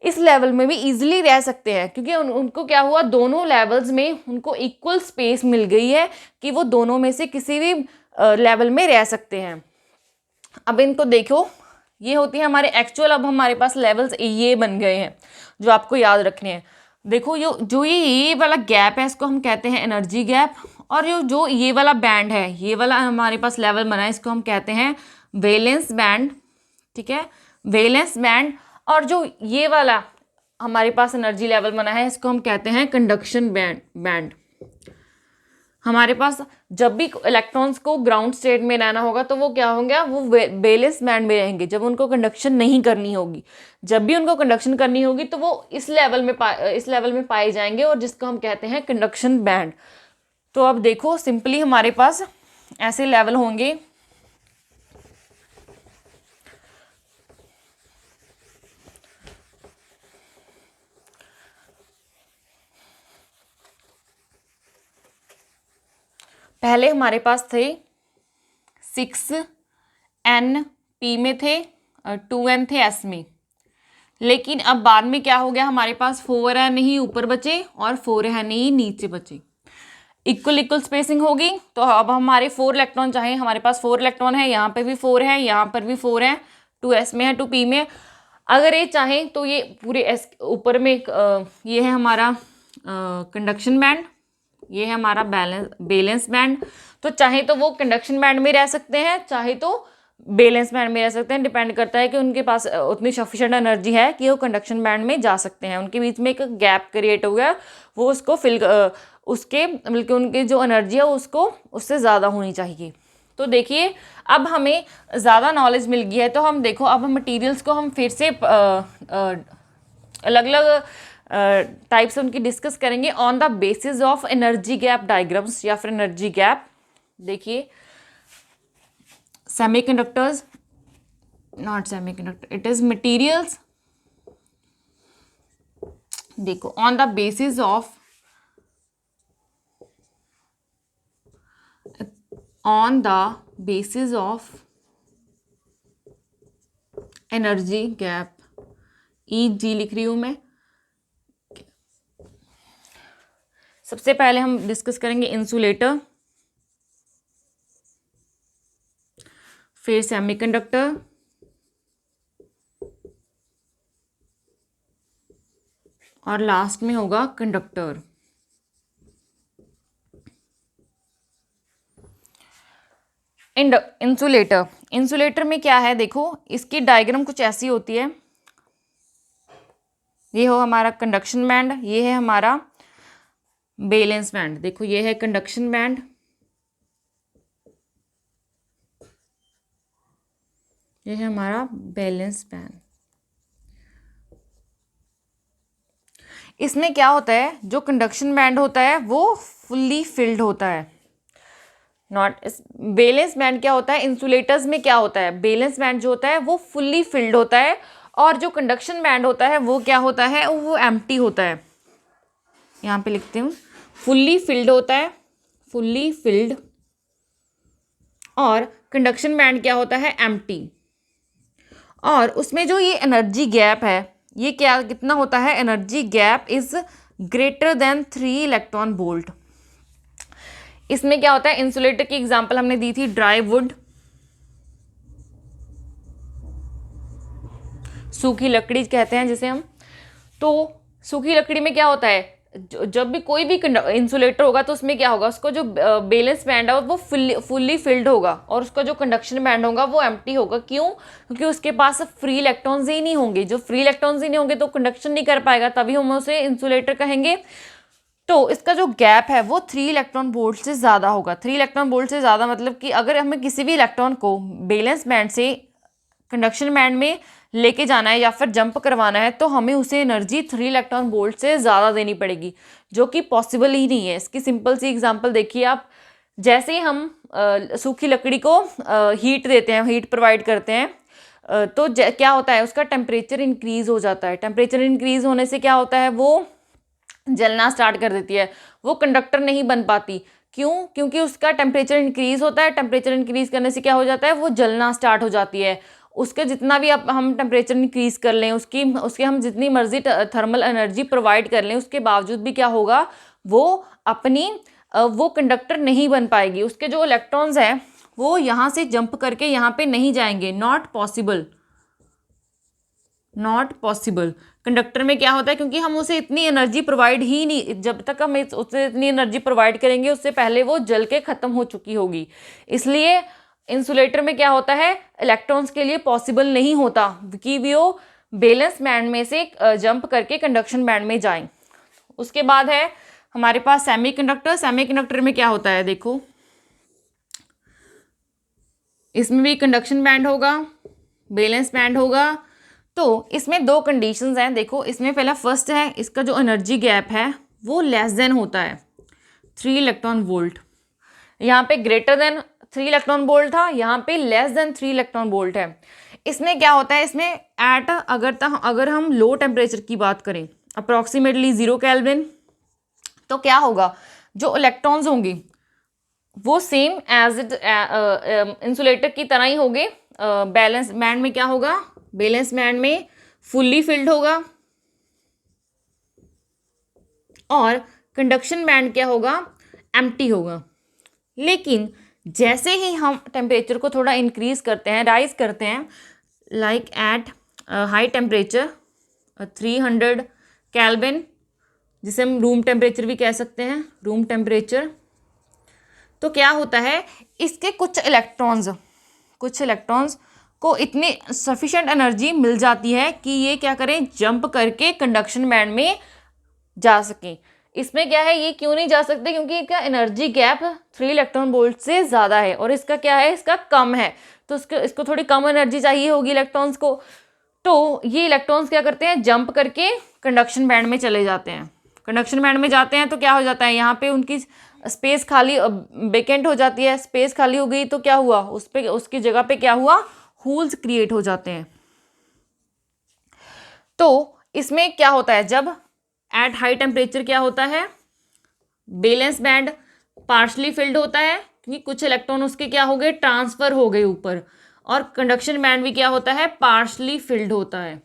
इस लेवल में भी इजीली रह सकते हैं, क्योंकि उनको क्या हुआ, दोनों लेवल्स में उनको इक्वल स्पेस मिल गई है कि वो दोनों में से किसी भी लेवल में रह सकते हैं। अब इनको देखो, ये होती है हमारे एक्चुअल, अब हमारे पास लेवल्स ये बन गए हैं जो आपको याद रखने हैं। देखो जो ये वाला गैप है इसको हम कहते हैं एनर्जी गैप, और जो ये वाला बैंड है, ये वाला हमारे पास लेवल बना है, इसको हम कहते हैं वैलेंस बैंड, ठीक है, वैलेंस बैंड। और जो ये वाला हमारे पास एनर्जी लेवल बना है इसको हम कहते हैं कंडक्शन बैंड। हमारे पास जब भी इलेक्ट्रॉन्स को ग्राउंड स्टेट में रहना होगा तो वो क्या होंगे, वो बैलेंस बैंड में रहेंगे जब उनको कंडक्शन नहीं करनी होगी। जब भी उनको कंडक्शन करनी होगी तो वो इस लेवल में पाए जाएंगे और जिसको हम कहते हैं कंडक्शन बैंड। तो अब देखो सिंपली हमारे पास ऐसे लेवल होंगे। पहले हमारे पास थे 6n p में थे और 2n थे s में, लेकिन अब बाद में क्या हो गया, हमारे पास 4n ही ऊपर बचे और 4n ही नीचे बचे। इक्वल स्पेसिंग होगी तो अब हमारे 4 इलेक्ट्रॉन, चाहे हमारे पास 4 इलेक्ट्रॉन है, यहाँ पे भी 4 है, यहाँ पर भी 4 है, 2s में है 2p में। अगर ये चाहें तो ये पूरे s ऊपर में ये है हमारा कंडक्शन बैंड, ये है हमारा बैलेंस बैंड। तो चाहे तो वो कंडक्शन बैंड में रह सकते हैं, चाहे तो बैलेंस बैंड में रह सकते हैं, डिपेंड करता है कि उनके पास उतनी सफिशिएंट एनर्जी है कि वो कंडक्शन बैंड में जा सकते हैं। उनके बीच में एक गैप क्रिएट हो गया, वो उसको फिल उसके बल्कि उनकी जो एनर्जी है उसको उससे ज़्यादा होनी चाहिए। तो देखिए अब हमें ज़्यादा नॉलेज मिल गई है, तो हम देखो अब हम मटीरियल्स को हम फिर से अलग अलग टाइप से उनकी डिस्कस करेंगे on the basis of energy gap diagrams या फिर एनर्जी गैप। देखिए semiconductors, not semiconductor, it is materials. देखो on the basis of energy gap, EG लिख रही हूं मैं। सबसे पहले हम डिस्कस करेंगे इंसुलेटर, फिर सेमीकंडक्टर, और लास्ट में होगा कंडक्टर। इंसुलेटर में क्या है, देखो इसकी डायग्राम कुछ ऐसी होती है। ये हो हमारा कंडक्शन बैंड, ये है हमारा बैलेंस बैंड। देखो ये है कंडक्शन बैंड, ये है हमारा बैलेंस बैंड। इसमें क्या होता है, जो कंडक्शन बैंड होता है वो फुल्ली फिल्ड होता है। नॉट बैलेंस बैंड क्या होता है, इंसुलेटर्स में क्या होता है, बैलेंस बैंड जो होता है वो फुल्ली फिल्ड होता है, और जो कंडक्शन बैंड होता है वो क्या होता है, वो एम्प्टी होता है। यहाँ पे लिखते हूँ फुल्ली फिल्ड होता है, फुल्ली फिल्ड, और कंडक्शन बैंड क्या होता है, एम्प्टी। और उसमें जो ये एनर्जी गैप है ये क्या कितना होता है, energy gap is greater than 3 electron volt. इसमें क्या होता है, इंसुलेटर की एग्जांपल हमने दी थी ड्राई वुड, सूखी लकड़ी कहते हैं जिसे हम। तो सूखी लकड़ी में क्या होता है, जब भी कोई भी इंसुलेटर होगा तो उसमें क्या होगा, उसको जो बैलेंस बैंड है वो फुल्ली फिल्ड होगा, और उसका जो कंडक्शन बैंड होगा वो एम्प्टी होगा। क्यों, क्योंकि उसके पास फ्री इलेक्ट्रॉन्स ही नहीं होंगे। जो फ्री इलेक्ट्रॉन्स ही नहीं होंगे तो कंडक्शन नहीं कर पाएगा, तभी हम उसे इंसुलेटर कहेंगे। तो इसका जो गैप है वो 3 इलेक्ट्रॉन वोल्ट से ज़्यादा होगा। 3 इलेक्ट्रॉन वोल्ट से ज़्यादा मतलब कि अगर हमें किसी भी इलेक्ट्रॉन को बैलेंस बैंड से कंडक्शन बैंड में लेके जाना है या फिर जंप करवाना है तो हमें उसे एनर्जी 3 इलेक्ट्रॉन वोल्ट से ज़्यादा देनी पड़ेगी, जो कि पॉसिबल ही नहीं है। इसकी सिंपल सी एग्जांपल देखिए आप, जैसे ही हम सूखी लकड़ी को हीट देते हैं, हीट प्रोवाइड करते हैं, तो क्या होता है, उसका टेम्परेचर इंक्रीज़ हो जाता है। टेम्परेचर इंक्रीज़ होने से क्या होता है, वो जलना स्टार्ट कर देती है, वो कंडक्टर नहीं बन पाती। क्यों, क्योंकि उसका टेम्परेचर इंक्रीज़ होता है। टेम्परेचर इंक्रीज़ करने से क्या हो जाता है, वो जलना स्टार्ट हो जाती है। उसके जितना भी अब हम टेम्परेचर इंक्रीज़ कर लें, उसके हम जितनी मर्जी थर्मल एनर्जी प्रोवाइड कर लें, उसके बावजूद भी क्या होगा, वो अपनी वो कंडक्टर नहीं बन पाएगी। उसके जो इलेक्ट्रॉन्स हैं वो यहाँ से जंप करके यहाँ पे नहीं जाएंगे। Not possible, not possible. Conductor में क्या होता है, क्योंकि हम उसे इतनी एनर्जी प्रोवाइड ही नहीं, जब तक हम उसे इतनी एनर्जी प्रोवाइड करेंगे उससे पहले वो जल के ख़त्म हो चुकी होगी। इसलिए इंसुलेटर में क्या होता है, इलेक्ट्रॉन्स के लिए पॉसिबल नहीं होता कि वो बैलेंस बैंड में से जंप करके कंडक्शन बैंड में जाएं। उसके बाद है हमारे पास सेमीकंडक्टर में क्या होता है, देखो इसमें भी कंडक्शन बैंड होगा, वैलेंस बैंड होगा। तो इसमें दो कंडीशंस हैं, देखो इसमें पहला फर्स्ट है, इसका जो एनर्जी गैप है वो लेस देन होता है 3 इलेक्ट्रॉन वोल्ट। यहाँ पे ग्रेटर देन 3 इलेक्ट्रॉन वोल्ट था, यहाँ पे लेस देन 3 इलेक्ट्रॉन वोल्ट है। इसमें क्या होता है, इसमें एट अगर हम लो टेम्परेचर की बात करें अप्रॉक्सीमेटली 0 केल्विन, तो क्या होगा, जो इलेक्ट्रॉन्स होंगे वो सेम एज इट इंसुलेटर की तरह ही होंगे। बैलेंस बैंड में क्या होगा, बैलेंस बैंड में फुल्ली फिल्ड होगा, और कंडक्शन बैंड क्या होगा, एम्प्टी होगा। लेकिन जैसे ही हम टेम्परेचर को थोड़ा इंक्रीज करते हैं, राइज करते हैं, like eight high temperature 300 kelvin, जिसे हम रूम टेम्परेचर भी कह सकते हैं, रूम टेम्परेचर, तो क्या होता है, इसके कुछ इलेक्ट्रॉन्स को इतनी सफिशेंट एनर्जी मिल जाती है कि ये क्या करें, जंप करके कंडक्शन बैंड में जा सकें। इसमें क्या है, ये क्यों नहीं जा सकते, क्योंकि इसका एनर्जी गैप 3 इलेक्ट्रॉन वोल्ट से ज़्यादा है और इसका क्या है, इसका कम है, तो इसको थोड़ी कम एनर्जी चाहिए होगी इलेक्ट्रॉन्स को। तो ये इलेक्ट्रॉन्स क्या करते हैं, जंप करके कंडक्शन बैंड में चले जाते हैं। कंडक्शन बैंड में जाते हैं तो क्या हो जाता है, यहाँ पे उनकी स्पेस खाली वेकेंट हो जाती है, स्पेस खाली हो गई तो क्या हुआ, उसकी जगह पे क्या हुआ, होल्स क्रिएट हो जाते हैं। तो इसमें क्या होता है, जब एट हाई टेम्परेचर क्या होता है, बैलेंस बैंड पार्शली फिल्ड होता है क्योंकि कुछ इलेक्ट्रॉन उसके क्या हो गए, ट्रांसफर हो गए ऊपर, और कंडक्शन बैंड भी क्या होता है, पार्शली फिल्ड होता है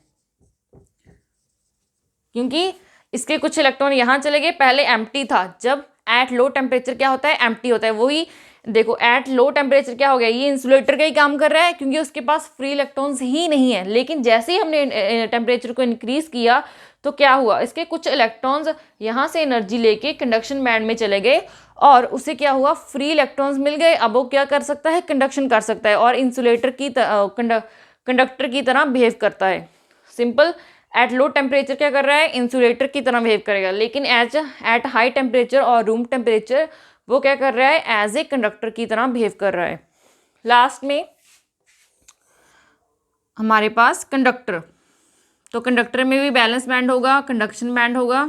क्योंकि इसके कुछ इलेक्ट्रॉन यहाँ चले गए, पहले एम्प्टी था। जब एट लो टेम्परेचर क्या होता है, एम्प्टी होता है। वही देखो एट लो टेम्परेचर क्या हो गया, ये इंसुलेटर का ही काम कर रहा है क्योंकि उसके पास फ्री इलेक्ट्रॉन्स ही नहीं है। लेकिन जैसे ही हमने टेम्परेचर को इंक्रीज किया तो क्या हुआ, इसके कुछ इलेक्ट्रॉन्स यहाँ से एनर्जी लेके कंडक्शन बैंड में चले गए और उसे क्या हुआ, फ्री इलेक्ट्रॉन्स मिल गए। अब वो क्या कर सकता है, कंडक्शन कर सकता है और इंसुलेटर की कंडक्टर की तरह बिहेव करता है। सिंपल, एट लो टेम्परेचर क्या कर रहा है, इंसुलेटर की तरह बिहेव करेगा। लेकिन एट हाई टेम्परेचर और रूम टेम्परेचर वो क्या कर रहा है, एज ए कंडक्टर की तरह बिहेव कर रहा है। लास्ट में हमारे पास कंडक्टर, तो कंडक्टर में भी बैलेंस बैंड होगा, कंडक्शन बैंड होगा।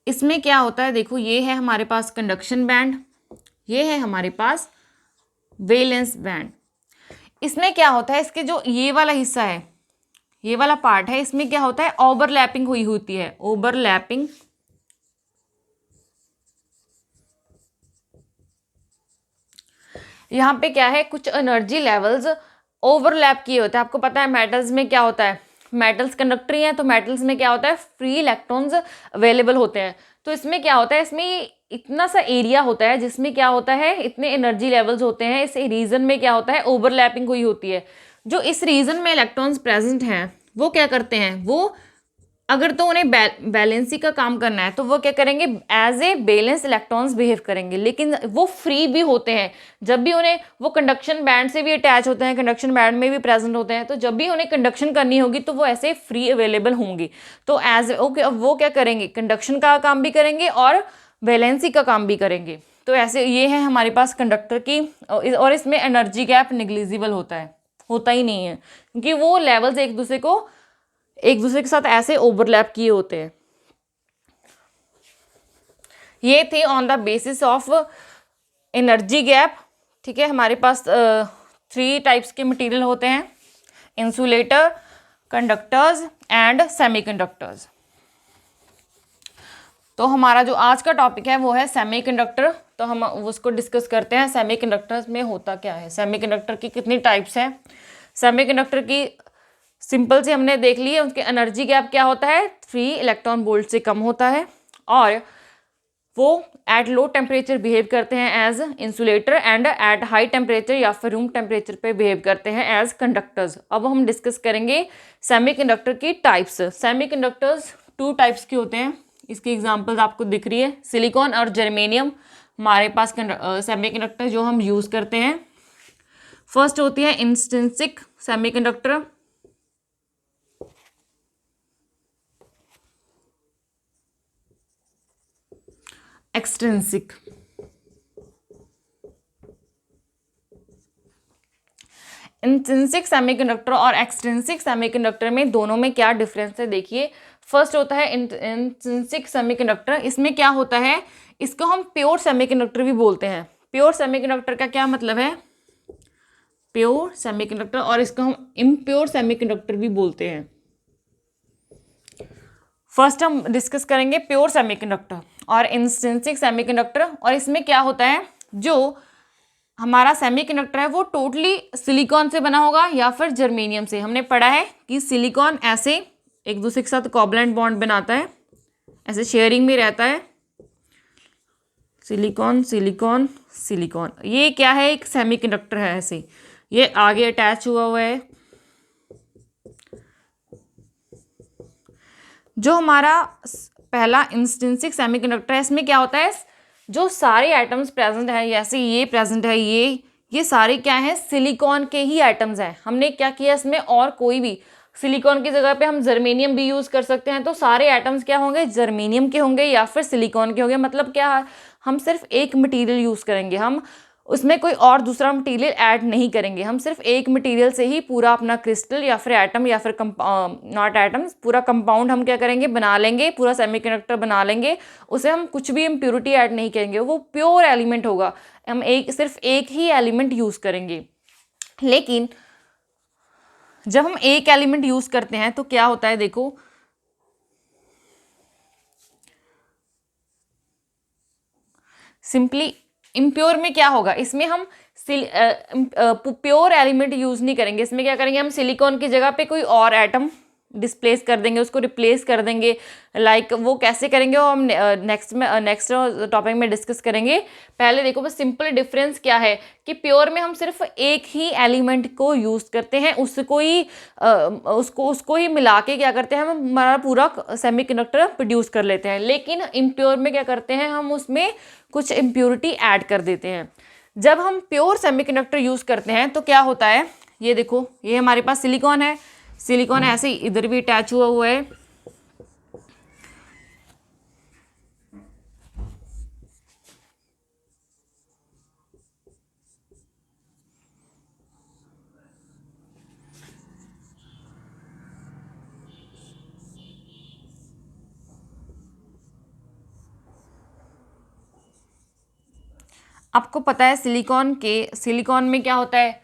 इसमें क्या होता है, देखो ये है हमारे पास कंडक्शन बैंड, ये है हमारे पास वैलेंस बैंड। इसमें क्या होता है, इसके जो ये वाला हिस्सा है, ये वाला पार्ट है, इसमें क्या होता है, ओवरलैपिंग हुई होती है, ओवरलैपिंग। यहाँ पे क्या है, कुछ एनर्जी लेवल्स ओवरलैप किए होते हैं। आपको पता है मेटल्स में क्या होता है, मेटल्स कंडक्टर ही हैं, तो मेटल्स में क्या होता है, फ्री इलेक्ट्रॉन्स अवेलेबल होते हैं। तो इसमें क्या होता है, इसमें इतना सा एरिया होता है जिसमें क्या होता है, इतने एनर्जी लेवल्स होते हैं। इस रीजन में क्या होता है, ओवरलैपिंग हुई होती है। जो इस रीजन में इलेक्ट्रॉन्स प्रेजेंट हैं वो क्या करते हैं, वो अगर तो उन्हें बैलेंसी का काम करना है तो वो क्या करेंगे, as a valence electrons behave करेंगे। लेकिन वो फ्री भी होते हैं, जब भी उन्हें, वो कंडक्शन बैंड से भी अटैच होते हैं, कंडक्शन बैंड में भी प्रेजेंट होते हैं, तो जब भी उन्हें कंडक्शन करनी होगी तो वो ऐसे फ्री अवेलेबल होंगी। तो एज ओके वो क्या करेंगे, कंडक्शन का काम भी करेंगे और वैलेंसी का काम भी करेंगे। तो ऐसे ये है हमारे पास कंडक्टर की, और इसमें एनर्जी गैप निग्लिजिबल होता ही नहीं है क्योंकि वो लेवल्स एक दूसरे के साथ ऐसे ओवरलैप किए होते हैं। ये थे on the basis of energy gap. ठीक है, हमारे पास 3 टाइप्स के मटेरियल होते हैं, इंसुलेटर, कंडक्टर्स एंड सेमीकंडक्टर्स। तो हमारा जो आज का टॉपिक है वो है सेमीकंडक्टर। तो हम उसको डिस्कस करते हैं, सेमीकंडक्टर्स में होता क्या है, सेमीकंडक्टर की कितनी टाइप्स हैं। सेमीकंडक्टर की सिंपल से हमने देख ली है, उसके एनर्जी गैप क्या होता है, 3 इलेक्ट्रॉन वोल्ट से कम होता है और वो एट लो टेम्परेचर बिहेव करते हैं as insulator and at high temperature या फिर रूम टेम्परेचर पे बिहेव करते हैं एज कंडक्टर्स। अब हम डिस्कस करेंगे सेमीकंडक्टर की टाइप्स। सेमीकंडक्टर्स 2 टाइप्स के होते हैं, इसकी एग्जांपल्स आपको दिख रही है, सिलिकॉन और जर्मेनियम हमारे पास सेमीकंडक्टर जो हम यूज़ करते हैं फर्स्ट होती है intrinsic semiconductor, extrinsic. Intrinsic semiconductor और एक्सट्रिंसिक सेमीकंडक्टर में दोनों में क्या डिफरेंस है देखिए। फर्स्ट होता है इंट्रिंसिक सेमीकंडक्टर, इसमें क्या होता है, इसको हम प्योर सेमीकंडक्टर भी बोलते हैं। प्योर सेमीकंडक्टर का क्या मतलब है, प्योर सेमीकंडक्टर, और इसको हम इम्प्योर सेमीकंडक्टर भी बोलते हैं। फर्स्ट हम डिस्कस करेंगे प्योर सेमीकंडक्टर और इंट्रिंसिक सेमीकंडक्टर। और इसमें क्या होता है, जो हमारा सेमीकंडक्टर है वो टोटली सिलिकॉन से बना होगा या फिर जर्मेनियम से। हमने पढ़ा है कि सिलिकॉन ऐसे एक दूसरे के साथ कोवलेंट बॉन्ड बनाता है, ऐसे शेयरिंग में रहता है, सिलिकॉन सिलिकॉन सिलिकॉन। ये क्या है, एक सेमीकंडक्टर है, ऐसे ये आगे अटैच हुआ है। जो हमारा पहला इंट्रिंसिक सेमीकंडक्टर है, इसमें क्या होता है, जो सारे एटम्स प्रेजेंट है, जैसे ये प्रेजेंट है, ये सारे क्या हैं, सिलिकॉन के ही एटम्स हैं। हमने क्या किया इसमें, और कोई भी सिलिकॉन की जगह पे हम जर्मेनियम भी यूज़ कर सकते हैं, तो सारे एटम्स क्या होंगे, जर्मेनियम के होंगे या फिर सिलिकॉन के होंगे। मतलब क्या, हम सिर्फ एक मटेरियल यूज़ करेंगे, हम उसमें कोई और दूसरा मटेरियल ऐड नहीं करेंगे। हम सिर्फ एक मटेरियल से ही पूरा अपना क्रिस्टल या फिर एटम या फिर नॉट एटम्स, पूरा कंपाउंड हम क्या करेंगे, बना लेंगे, पूरा सेमीकंडक्टर बना लेंगे। उसे हम कुछ भी इम्प्योरिटी ऐड नहीं करेंगे, वो प्योर एलिमेंट होगा। हम सिर्फ एक ही एलिमेंट यूज़ करेंगे। लेकिन जब हम एक एलिमेंट यूज़ करते हैं तो क्या होता है, देखो सिंपली इम्प्योर में क्या होगा, इसमें हम प्योर एलिमेंट यूज़ नहीं करेंगे। इसमें क्या करेंगे, हम सिलिकॉन की जगह पे कोई और एटम डिस्प्लेस कर देंगे, उसको रिप्लेस कर देंगे। लाइक वो कैसे करेंगे वो हम नेक्स्ट टॉपिक में डिस्कस करेंगे। पहले देखो बस सिंपल डिफरेंस क्या है कि प्योर में हम सिर्फ एक ही एलिमेंट को यूज़ करते हैं, उसको ही मिला के क्या करते हैं, हम हमारा पूरा सेमीकंडक्टर प्रोड्यूस कर लेते हैं। लेकिन इम्प्योर में क्या करते हैं, हम उसमें कुछ इम्प्योरिटी ऐड कर देते हैं। जब हम प्योर सेमीकंडक्टर यूज़ करते हैं तो क्या होता है, ये देखो ये हमारे पास सिलिकॉन है, सिलिकॉन ऐसे ही इधर भी अटैच हुआ है। आपको पता है सिलिकॉन में क्या होता है,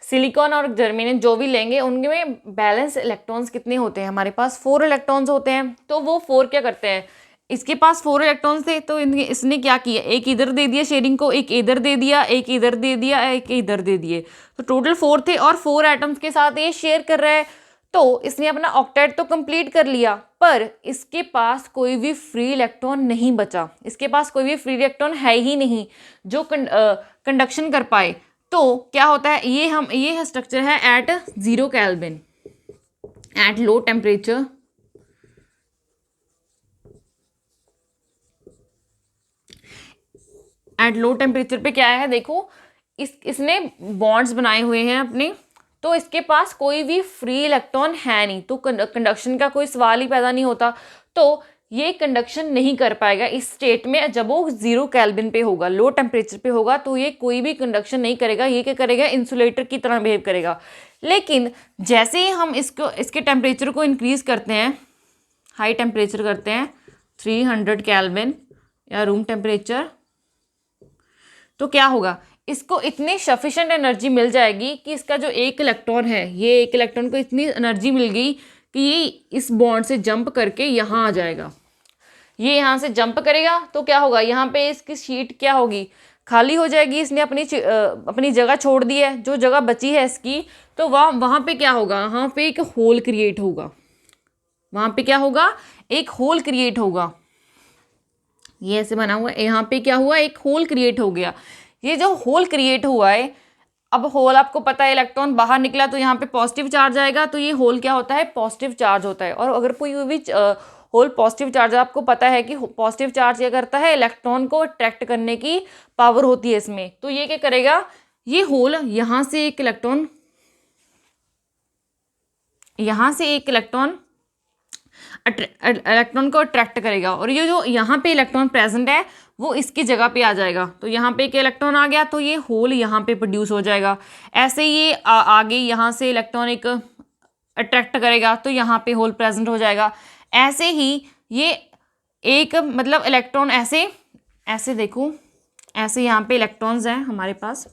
सिलिकॉन और जर्मेनियम जो भी लेंगे उनमें बैलेंस इलेक्ट्रॉन्स कितने होते हैं, हमारे पास 4 इलेक्ट्रॉन्स होते हैं। तो वो 4 क्या करते हैं, इसके पास 4 इलेक्ट्रॉन्स थे तो इसने क्या किया, एक इधर दे दिया शेयरिंग को, एक इधर दे दिया, एक इधर दे दिया, एक इधर दे दिए, तो टोटल 4 थे और 4 एटम्स के साथ ये शेयर कर रहा है। तो इसने अपना ऑक्टेट तो कंप्लीट कर लिया, पर इसके पास कोई भी फ्री इलेक्ट्रॉन नहीं बचा, इसके पास कोई भी फ्री इलेक्ट्रॉन है ही नहीं जो कंडक्शन कर पाए। तो क्या होता है, ये स्ट्रक्चर है at 0 Kelvin, at low temperature. At low temperature पे क्या है, देखो इसने बॉन्ड्स बनाए हुए हैं अपने, तो इसके पास कोई भी फ्री इलेक्ट्रॉन है नहीं, तो कंडक्शन का कोई सवाल ही पैदा नहीं होता। तो ये कंडक्शन नहीं कर पाएगा इस स्टेट में। जब वो 0 केल्विन पे होगा, लो टेम्परेचर पे होगा, तो ये कोई भी कंडक्शन नहीं करेगा। ये क्या करेगा, इंसुलेटर की तरह बिहेव करेगा। लेकिन जैसे ही हम इसके टेम्परेचर को इंक्रीज करते हैं, हाई टेम्परेचर करते हैं 300 केल्विन या रूम टेम्परेचर, तो क्या होगा, इसको इतनी सफिशेंट एनर्जी मिल जाएगी कि इसका जो एक इलेक्ट्रॉन है, ये एक इलेक्ट्रॉन को इतनी एनर्जी मिल गई कि ये इस बॉन्ड से जंप करके यहाँ आ जाएगा। ये यहाँ से जंप करेगा तो क्या होगा, यहाँ पे इसकी शीट क्या होगी, खाली हो जाएगी। इसने अपनी जगह छोड़ दी है, जो जगह बची है इसकी, तो वहाँ पे क्या होगा, वहाँ पे एक होल क्रिएट होगा। वहाँ पे क्या होगा, एक होल क्रिएट होगा। ये ऐसे बना हुआ है, यहाँ पे क्या हुआ, एक होल क्रिएट हो गया। ये जो होल क्रिएट हुआ है, अब होल आपको पता है इलेक्ट्रॉन बाहर निकला तो यहाँ पे पॉजिटिव चार्ज आएगा, तो ये होल क्या होता है, पॉजिटिव चार्ज होता है। और अगर कोई भी होल पॉजिटिव चार्ज, आपको पता है कि पॉजिटिव चार्ज क्या करता है, इलेक्ट्रॉन को अट्रैक्ट करने की पावर होती है इसमें। तो ये क्या करेगा, ये होल यहाँ से एक इलेक्ट्रॉन इलेक्ट्रॉन को अट्रैक्ट करेगा और ये जो यहाँ पे इलेक्ट्रॉन प्रेजेंट है वो इसकी जगह पे आ जाएगा। तो यहाँ पे एक इलेक्ट्रॉन आ गया तो ये होल यहाँ पे प्रोड्यूस हो जाएगा। ऐसे ये आगे यहाँ से इलेक्ट्रॉन एक अट्रैक्ट करेगा तो यहाँ पे होल प्रेजेंट हो जाएगा। ऐसे ही ये एक मतलब इलेक्ट्रॉन ऐसे देखो, ऐसे यहाँ पे इलेक्ट्रॉन्स हैं हमारे पास।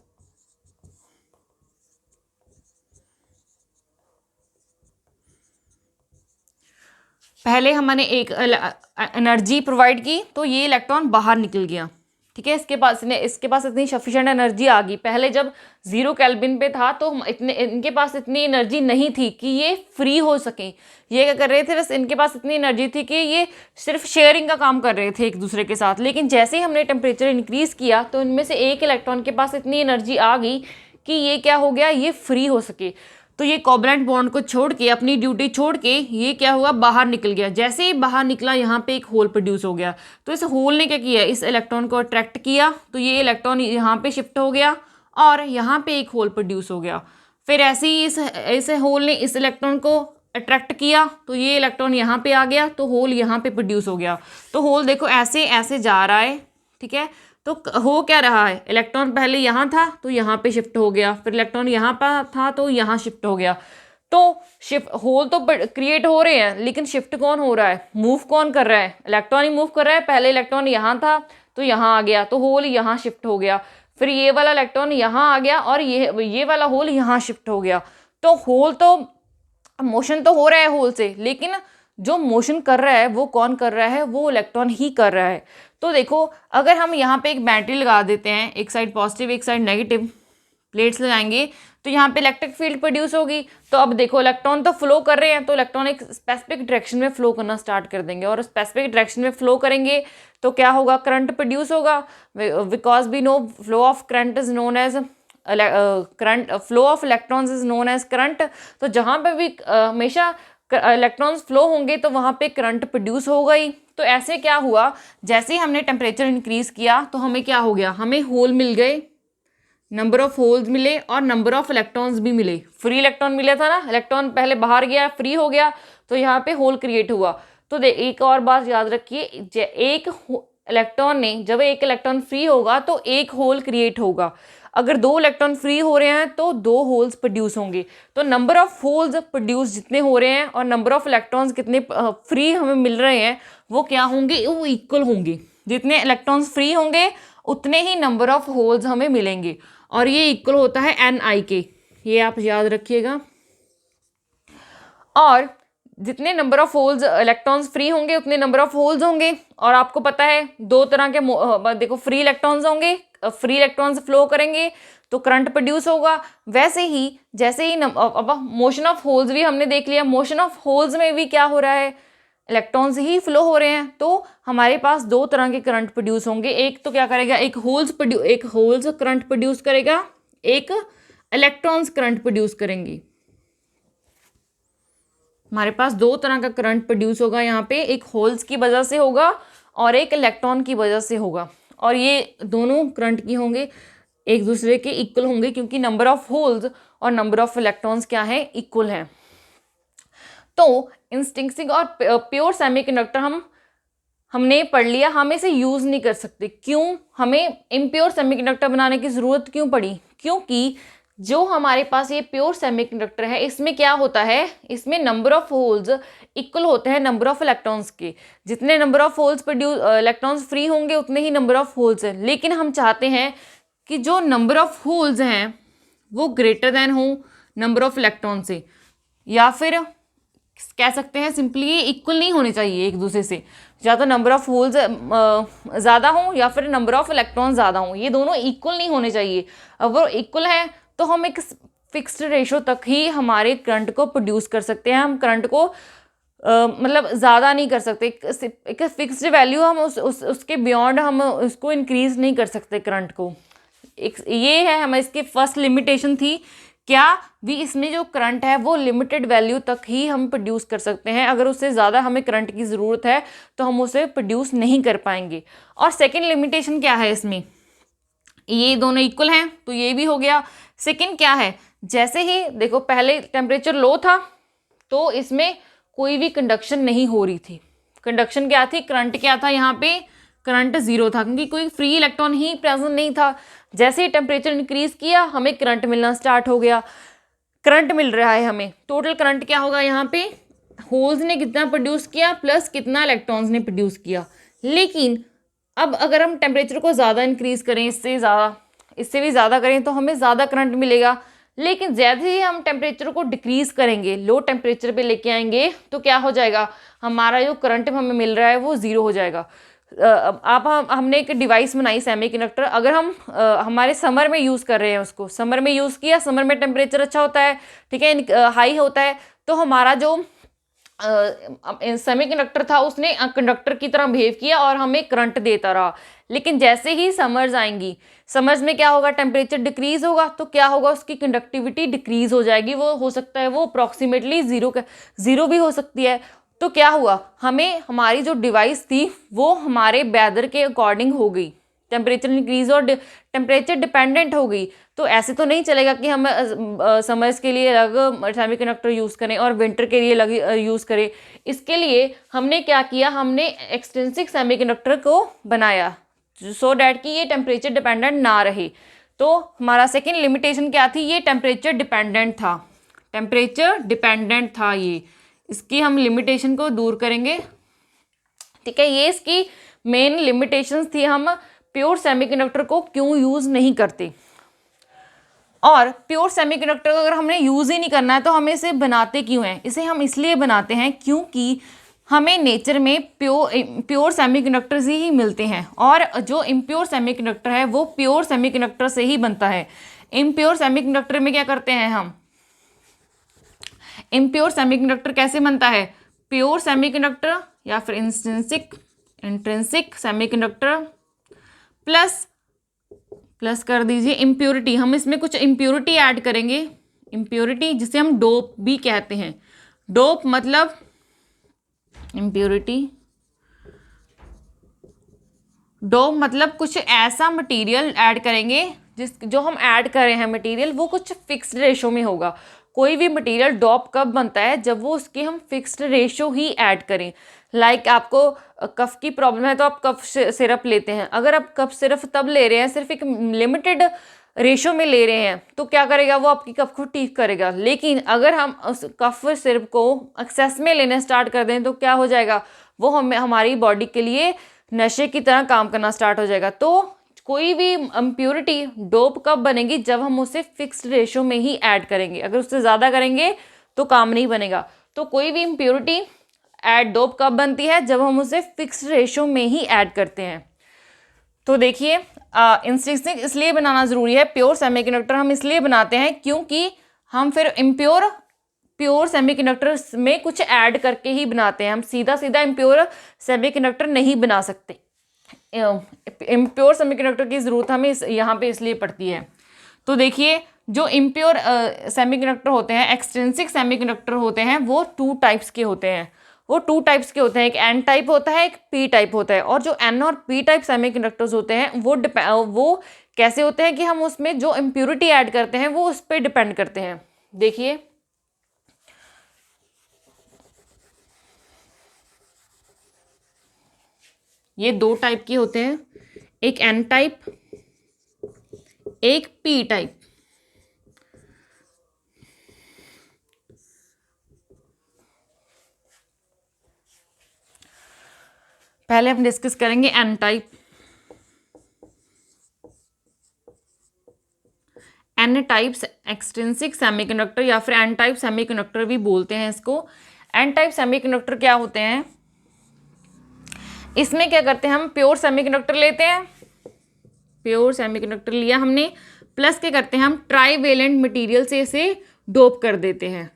पहले हमने एक एनर्जी प्रोवाइड की तो ये इलेक्ट्रॉन बाहर निकल गया, ठीक है। इसके पास इतनी सफिशिएंट एनर्जी आ गई। पहले जब 0 केल्विन पे था तो इनके पास इतनी एनर्जी नहीं थी कि ये फ्री हो सके। ये क्या कर रहे थे, बस इनके पास इतनी एनर्जी थी कि ये सिर्फ शेयरिंग का काम कर रहे थे एक दूसरे के साथ। लेकिन जैसे ही हमने टेम्परेचर इंक्रीज किया तो इनमें से एक इलेक्ट्रॉन के पास इतनी एनर्जी आ गई कि ये क्या हो गया, ये फ्री हो सके। तो ये कोवैलेंट बॉन्ड को छोड़ के, अपनी ड्यूटी छोड़ के ये क्या हुआ, बाहर निकल गया। जैसे ही बाहर निकला यहाँ पे एक होल प्रोड्यूस हो गया। तो इस होल ने क्या किया, इस इलेक्ट्रॉन को अट्रैक्ट किया तो ये इलेक्ट्रॉन यहाँ पे शिफ्ट हो गया और यहाँ पे एक होल प्रोड्यूस हो गया। फिर ऐसे ही इस होल ने इस इलेक्ट्रॉन को अट्रैक्ट किया तो ये इलेक्ट्रॉन यहाँ पे आ गया तो होल यहाँ पे प्रोड्यूस हो गया। तो होल देखो ऐसे ऐसे जा रहा है, ठीक है। तो हो क्या रहा है, इलेक्ट्रॉन पहले यहाँ था तो यहाँ पे शिफ्ट हो गया, फिर इलेक्ट्रॉन यहाँ पर था तो यहाँ शिफ्ट हो गया। तो होल तो क्रिएट हो रहे हैं लेकिन शिफ्ट कौन हो रहा है, मूव कौन कर रहा है, इलेक्ट्रॉन ही मूव कर रहा है। पहले इलेक्ट्रॉन यहाँ था तो यहाँ आ गया तो होल यहाँ शिफ्ट हो गया। फिर ये वाला इलेक्ट्रॉन यहाँ आ गया और ये वाला होल यहाँ शिफ्ट हो गया। तो होल तो मोशन तो हो रहा है होल से, लेकिन जो मोशन कर रहा है वो कौन कर रहा है, वो इलेक्ट्रॉन ही कर रहा है। तो देखो अगर हम यहाँ पे एक बैटरी लगा देते हैं, एक साइड पॉजिटिव एक साइड नेगेटिव प्लेट्स लगाएंगे तो यहाँ पे इलेक्ट्रिक फील्ड प्रोड्यूस होगी। तो अब देखो इलेक्ट्रॉन तो फ्लो कर रहे हैं तो इलेक्ट्रॉन एक स्पेसिफिक डायरेक्शन में फ्लो करना स्टार्ट कर देंगे और स्पेसिफिक डायरेक्शन में फ्लो करेंगे तो क्या होगा, करंट प्रोड्यूस होगा। Because we know flow of current is known as current, flow of electrons is known as current. तो जहाँ पे भी हमेशा इलेक्ट्रॉन्स फ्लो होंगे तो वहाँ पे करंट प्रोड्यूस होगा ही। तो ऐसे क्या हुआ, जैसे ही हमने टेम्परेचर इंक्रीज किया तो हमें क्या हो गया, हमें होल मिल गए, नंबर ऑफ होल्स मिले और नंबर ऑफ इलेक्ट्रॉन्स भी मिले। फ्री इलेक्ट्रॉन मिला था ना, इलेक्ट्रॉन पहले बाहर गया फ्री हो गया तो यहाँ पे होल क्रिएट हुआ। तो एक और बात याद रखिए, एक इलेक्ट्रॉन ने, जब एक इलेक्ट्रॉन फ्री होगा तो एक होल क्रिएट होगा। अगर 2 इलेक्ट्रॉन फ्री हो रहे हैं तो 2 होल्स प्रोड्यूस होंगे। तो नंबर ऑफ होल्स प्रोड्यूस जितने हो रहे हैं और नंबर ऑफ इलेक्ट्रॉन्स कितने फ्री हमें मिल रहे हैं वो क्या होंगे, वो इक्वल होंगे। जितने इलेक्ट्रॉन्स फ्री होंगे उतने ही नंबर ऑफ होल्स हमें मिलेंगे और ये इक्वल होता है NI के, ये आप याद रखिएगा। और जितने number of holes electrons free होंगे उतने नंबर ऑफ होल्स होंगे। और आपको पता है 2 तरह के देखो फ्री इलेक्ट्रॉन्स होंगे, फ्री इलेक्ट्रॉन्स फ्लो करेंगे तो करंट प्रोड्यूस होगा। वैसे ही जैसे ही अब मोशन ऑफ होल्स भी हमने देख लिया, मोशन ऑफ होल्स में भी क्या हो रहा है, इलेक्ट्रॉन्स ही फ्लो हो रहे हैं। तो हमारे पास 2 तरह के करंट प्रोड्यूस होंगे। एक तो क्या करेगा, एक होल्स करंट प्रोड्यूस करेगा, एक इलेक्ट्रॉन्स करंट प्रोड्यूस करेंगी। हमारे पास 2 तरह का करंट प्रोड्यूस होगा यहाँ पे, एक होल्स की वजह से होगा और एक इलेक्ट्रॉन की वजह से होगा। और ये दोनों करंट की होंगे एक दूसरे के इक्वल होंगे क्योंकि नंबर ऑफ होल्स और नंबर ऑफ इलेक्ट्रॉन्स क्या है, इक्वल है। तो इंस्ट्रिंसिक और प्योर सेमीकंडक्टर हमने पढ़ लिया, हम इसे यूज नहीं कर सकते। क्यों, हमें इम्प्योर सेमीकंडक्टर बनाने की जरूरत क्यों पड़ी, क्योंकि जो हमारे पास ये प्योर सेमीकंडक्टर है इसमें क्या होता है, इसमें नंबर ऑफ होल्स इक्वल होते हैं नंबर ऑफ इलेक्ट्रॉन्स के। जितने number of holes electrons free होंगे उतने ही नंबर ऑफ होल्स हैं। लेकिन हम चाहते हैं कि जो नंबर ऑफ होल्स हैं वो ग्रेटर देन हो नंबर ऑफ इलेक्ट्रॉन से, या फिर कह सकते हैं सिंपली ये इक्वल नहीं होने चाहिए एक दूसरे से। या तो नंबर ऑफ होल्स ज़्यादा हों या फिर नंबर ऑफ इलेक्ट्रॉन ज़्यादा हों, ये दोनों इक्वल नहीं होने चाहिए। अगर वो इक्वल हैं तो हम एक फिक्स्ड रेशो तक ही हमारे करंट को प्रोड्यूस कर सकते हैं। हम करंट को मतलब ज़्यादा नहीं कर सकते, एक फिक्स्ड वैल्यू हम उसके बियॉन्ड हम उसको इंक्रीज नहीं कर सकते करंट को। एक ये है हमें इसकी फर्स्ट लिमिटेशन थी, क्या भी इसमें जो करंट है वो लिमिटेड वैल्यू तक ही हम प्रोड्यूस कर सकते हैं। अगर उससे ज़्यादा हमें करंट की ज़रूरत है तो हम उसे प्रोड्यूस नहीं कर पाएंगे। और सेकेंड लिमिटेशन क्या है इसमें, ये दोनों इक्वल हैं तो ये भी हो गया। सेकंड क्या है, जैसे ही देखो पहले टेम्परेचर लो था तो इसमें कोई भी कंडक्शन नहीं हो रही थी। कंडक्शन क्या थी, करंट क्या था, यहाँ पे करंट जीरो था क्योंकि कोई फ्री इलेक्ट्रॉन ही प्रेजेंट नहीं था। जैसे ही टेम्परेचर इंक्रीज किया हमें करंट मिलना स्टार्ट हो गया। करंट मिल रहा है हमें, टोटल करंट क्या होगा, यहाँ पे होल्स ने कितना प्रोड्यूस किया प्लस कितना इलेक्ट्रॉन्स ने प्रोड्यूस किया। लेकिन अब अगर हम टेम्परेचर को ज़्यादा इंक्रीज करें, इससे भी ज़्यादा करें तो हमें ज़्यादा करंट मिलेगा। लेकिन जैसे ही हम टेम्परेचर को डिक्रीज करेंगे, लो टेम्परेचर पे लेके आएंगे तो क्या हो जाएगा, हमारा जो करंट हमें मिल रहा है वो ज़ीरो हो जाएगा। हमने एक डिवाइस बनाई सेमीकंडक्टर, अगर हम हमारे समर में यूज़ कर रहे हैं, उसको समर में यूज़ किया, समर में टेम्परेचर अच्छा होता है, ठीक है, हाई होता है, तो हमारा जो सेमीकंडक्टर था उसने कंडक्टर की तरह बिहेव किया और हमें करंट देता रहा। लेकिन जैसे ही समर्स आएंगी, समर्स में क्या होगा, टेम्परेचर डिक्रीज होगा तो क्या होगा, उसकी कंडक्टिविटी डिक्रीज हो जाएगी। वो हो सकता है वो अप्रॉक्सीमेटली ज़ीरो भी हो सकती है। तो क्या हुआ, हमें हमारी जो डिवाइस थी वो हमारे वेदर के अकॉर्डिंग हो गई, टेम्परेचर इंक्रीज और टेम्परेचर डिपेंडेंट हो गई। तो ऐसे तो नहीं चलेगा कि हम समर्स के लिए अलग सेमीकंडक्टर यूज़ करें और विंटर के लिए अलग यूज़ करें। इसके लिए हमने क्या किया, हमने एक्सट्रिंसिक सेमीकंडक्टर को बनाया सो डैट कि ये टेम्परेचर डिपेंडेंट ना रहे। तो हमारा सेकेंड लिमिटेशन क्या थी, ये टेम्परेचर डिपेंडेंट था, टेम्परेचर डिपेंडेंट था ये। इसकी हम लिमिटेशन को दूर करेंगे, ठीक है। ये इसकी मेन लिमिटेशंस थी, हम प्योर सेमीकंडक्टर को क्यों यूज़ नहीं करते। और प्योर सेमीकंडक्टर अगर हमने यूज़ ही नहीं करना है तो हमें इसे बनाते क्यों हैं, इसे हम इसलिए बनाते हैं क्योंकि हमें नेचर में प्योर सेमीकंडक्टर्स ही मिलते हैं और जो इम्प्योर सेमीकंडक्टर है वो प्योर सेमीकंडक्टर से ही बनता है। इम्प्योर सेमीकंडक्टर में क्या करते हैं हम, इम्प्योर सेमीकंडक्टर कैसे बनता है, प्योर सेमीकंडक्टर या फिर इंट्रिंसिक सेमीकंडक्टर प्लस कर दीजिए इम्प्योरिटी, हम इसमें कुछ इम्प्योरिटी ऐड करेंगे, इम्प्योरिटी जिसे हम डोप भी कहते हैं। डोप मतलब इम्प्योरिटी, डोप मतलब कुछ ऐसा मटेरियल ऐड करेंगे जो हम ऐड कर रहे हैं मटेरियल वो कुछ फिक्स्ड रेशो में होगा। कोई भी मटेरियल डोप कब बनता है, जब वो उसकी हम फिक्स्ड रेशो ही ऐड करें। लाइक आपको कफ की प्रॉब्लम है तो आप कफ सिरप लेते हैं, अगर आप कफ सिरप तब ले रहे हैं, सिर्फ एक लिमिटेड रेशो में ले रहे हैं तो क्या करेगा, वो आपकी कफ को ठीक करेगा। लेकिन अगर हम उस कफ सिरप को एक्सेस में लेना स्टार्ट कर दें तो क्या हो जाएगा, वो हमारी बॉडी के लिए नशे की तरह काम करना स्टार्ट हो जाएगा। तो कोई भी इम्प्योरिटी डोप कब बनेगी, जब हम उसे फिक्स्ड रेशो में ही ऐड करेंगे, अगर उससे ज़्यादा करेंगे तो काम नहीं बनेगा। तो कोई भी इम्प्योरिटी डोप कब बनती है, जब हम उसे फिक्स्ड रेशो में ही ऐड करते हैं। तो देखिए इंट्रिंसिक इसलिए बनाना ज़रूरी है, प्योर सेमीकंडक्टर हम इसलिए बनाते हैं क्योंकि हम फिर प्योर सेमीकंडक्टर में कुछ ऐड करके ही बनाते हैं। हम सीधा सीधा इम्प्योर सेमीकंडक्टर नहीं बना सकते। इम्प्योर सेमीकंडक्टर की ज़रूरत हमें यहाँ पे इसलिए पड़ती है। तो देखिए जो इम्प्योर सेमीकंडक्टर होते हैं, एक्सट्रिंसिक सेमीकंडक्टर होते हैं, वो टू टाइप्स के होते हैं। एक एन टाइप होता है, एक पी टाइप होता है। और जो एन और पी टाइप सेमीकंडक्टर्स होते हैं वो कैसे होते हैं कि हम उसमें जो इम्प्योरिटी ऐड करते हैं वो उस पर डिपेंड करते हैं। देखिए ये दो टाइप के होते हैं, एक एन टाइप, एक पी टाइप। पहले हम डिस्कस करेंगे N type. N type extrinsic semiconductor या फिर एन टाइप सेमीकंडक्टर भी बोलते हैं इसको। एन टाइप सेमीकंडक्टर क्या होते हैं, इसमें क्या करते हैं, हम प्योर सेमीकंडक्टर लेते हैं, प्योर सेमीकंडक्टर लिया हमने, प्लस क्या करते हैं, हम ट्राईवेलेंट मटेरियल से इसे डोप कर देते हैं।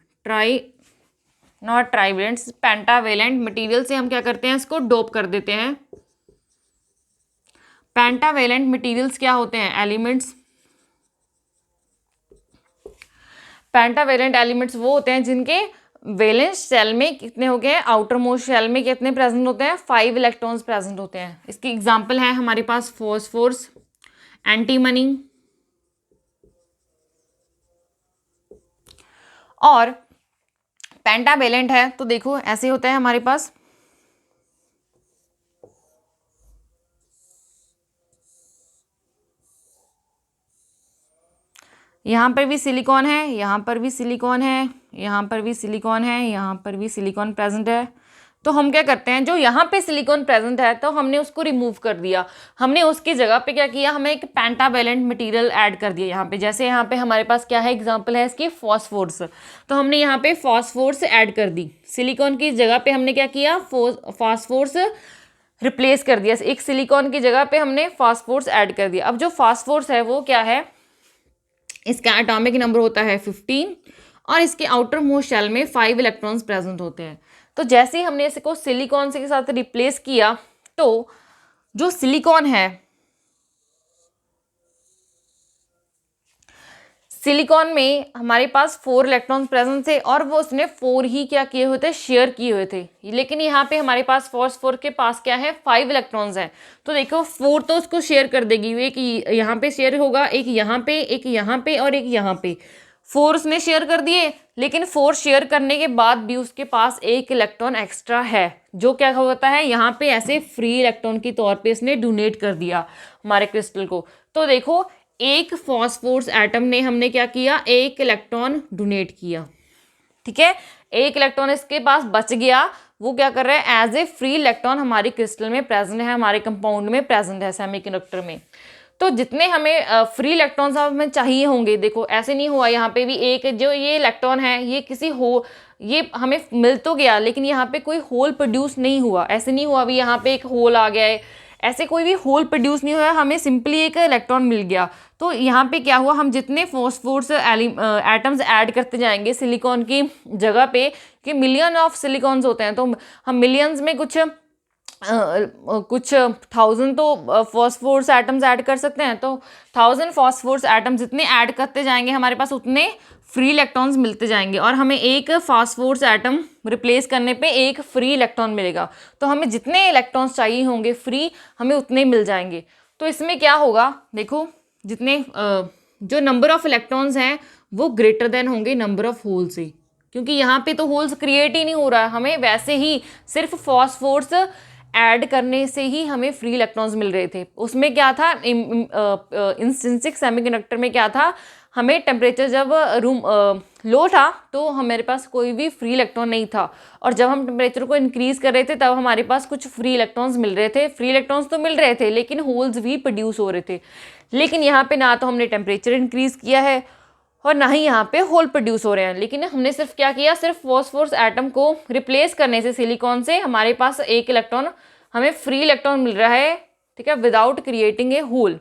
पेंटावेलेंट मटेरियल से हम क्या करते हैं, इसको डोप कर देते हैं। पेंटावेलेंट मटेरियल्स क्या होते हैं, एलिमेंट्स। पेंटावेलेंट एलिमेंट्स वो होते हैं जिनके वैलेंस शेल में कितने हो गए, आउटर मोस्ट शेल में कितने प्रेजेंट होते हैं, 5 इलेक्ट्रॉन्स प्रेजेंट होते हैं। इसकी एग्जांपल है हमारे पास फॉस्फोरस, एंटीमनी और पेंटावेलेंट है। तो देखो ऐसे होता है हमारे पास, यहाँ पर भी सिलिकॉन है, यहाँ पर भी सिलिकॉन है, यहाँ पर भी सिलिकॉन है, यहाँ पर भी सिलिकॉन प्रेजेंट है। तो हम क्या करते हैं, जो यहाँ पे सिलिकॉन प्रेजेंट है तो हमने उसको रिमूव कर दिया, हमने उसकी जगह पे क्या किया, हमें एक पेंटावेलेंट मटेरियल ऐड कर दिया यहाँ पे। जैसे यहाँ पे हमारे पास क्या है, एग्जांपल है इसकी फॉस्फोरस, तो हमने यहाँ पे फॉस्फोरस ऐड कर दी, सिलिकॉन की जगह पे हमने क्या किया, फॉस्फोरस रिप्लेस कर दिया, एक सिलिकॉन की जगह पे हमने फॉस्फोरस ऐड कर दिया। अब जो फॉस्फोरस है वो क्या है, इसका एटॉमिक नंबर होता है 15 और इसके आउटर मोस्ट शेल में 5 इलेक्ट्रॉन्स प्रेजेंट होते हैं। तो जैसे ही हमने इसको सिलिकॉन के साथ रिप्लेस किया तो जो सिलिकॉन है, सिलिकॉन में हमारे पास 4 इलेक्ट्रॉन्स प्रेजेंट थे और वो उसने 4 ही क्या किए हुए थे, शेयर किए हुए थे। लेकिन यहाँ पे हमारे पास फॉस्फोर के पास क्या है, 5 इलेक्ट्रॉन्स हैं। तो देखो 4 तो उसको शेयर कर देगी, एक यहाँ पे शेयर होगा, एक यहाँ पे, एक यहाँ पे और एक यहाँ पे। 4 उसने शेयर कर दिए, लेकिन 4 शेयर करने के बाद भी उसके पास एक इलेक्ट्रॉन एक्स्ट्रा है, जो क्या होता है यहाँ पे ऐसे फ्री इलेक्ट्रॉन के तौर पे इसने डोनेट कर दिया हमारे क्रिस्टल को। तो देखो एक फॉस्फोरस एटम ने हमने क्या किया, एक इलेक्ट्रॉन डोनेट किया, ठीक है, एक इलेक्ट्रॉन इसके पास बच गया, वो क्या कर रहा है, एज ए फ्री इलेक्ट्रॉन हमारी क्रिस्टल में प्रेजेंट है, हमारे कंपाउंड में प्रेजेंट है, सेमीकंडक्टर में। तो जितने हमें फ्री इलेक्ट्रॉन्स हमें चाहिए होंगे, देखो ऐसे नहीं हुआ यहाँ पे भी एक जो ये इलेक्ट्रॉन है ये किसी हो, ये हमें मिल तो गया लेकिन यहाँ पे कोई होल प्रोड्यूस नहीं हुआ, ऐसे नहीं हुआ भी यहाँ पे एक होल आ गया है, ऐसे कोई भी होल प्रोड्यूस नहीं हुआ, हमें सिंपली एक इलेक्ट्रॉन मिल गया। तो यहाँ पे क्या हुआ, हम जितने फॉस्फोरस एटम्स ऐड करते जाएंगे सिलिकॉन की जगह पे, कि मिलियन ऑफ सिलिकॉन्स होते हैं, तो हम मिलियंस में कुछ 1000 तो फॉस्फोरस एटम्स ऐड कर सकते हैं। तो 1000 फॉस्फोरस एटम्स जितने ऐड करते जाएंगे हमारे पास उतने फ्री इलेक्ट्रॉन्स मिलते जाएंगे और हमें एक फॉस्फोरस एटम रिप्लेस करने पे एक फ्री इलेक्ट्रॉन मिलेगा। तो हमें जितने इलेक्ट्रॉन्स चाहिए होंगे फ्री, हमें उतने मिल जाएंगे। तो इसमें क्या होगा, देखो जितने जो नंबर ऑफ इलेक्ट्रॉन्स हैं वो ग्रेटर देन होंगे नंबर ऑफ होल से, क्योंकि यहाँ पे तो होल्स क्रिएट ही नहीं हो रहा है, हमें वैसे ही सिर्फ फॉस्फोरस ऐड करने से ही हमें फ्री इलेक्ट्रॉन्स मिल रहे थे। उसमें क्या था, इंट्रिंसिक सेमीकंडक्टर में क्या था, हमें टेम्परेचर जब रूम लो था तो हमारे पास कोई भी फ्री इलेक्ट्रॉन नहीं था, और जब हम टेम्परेचर को इंक्रीज कर रहे थे तब हमारे पास कुछ फ्री इलेक्ट्रॉन्स मिल रहे थे। फ्री इलेक्ट्रॉन्स तो मिल रहे थे लेकिन होल्स भी प्रोड्यूस हो रहे थे। लेकिन यहाँ पे ना तो हमने टेम्परेचर इंक्रीज किया है और ना ही यहाँ पे होल प्रोड्यूस हो रहे हैं, लेकिन हमने सिर्फ क्या किया, सिर्फ फॉस्फोरस एटम को रिप्लेस करने से सिलिकॉन से हमारे पास एक इलेक्ट्रॉन, हमें फ्री इलेक्ट्रॉन मिल रहा है, ठीक है, विदाउट क्रिएटिंग ए होल।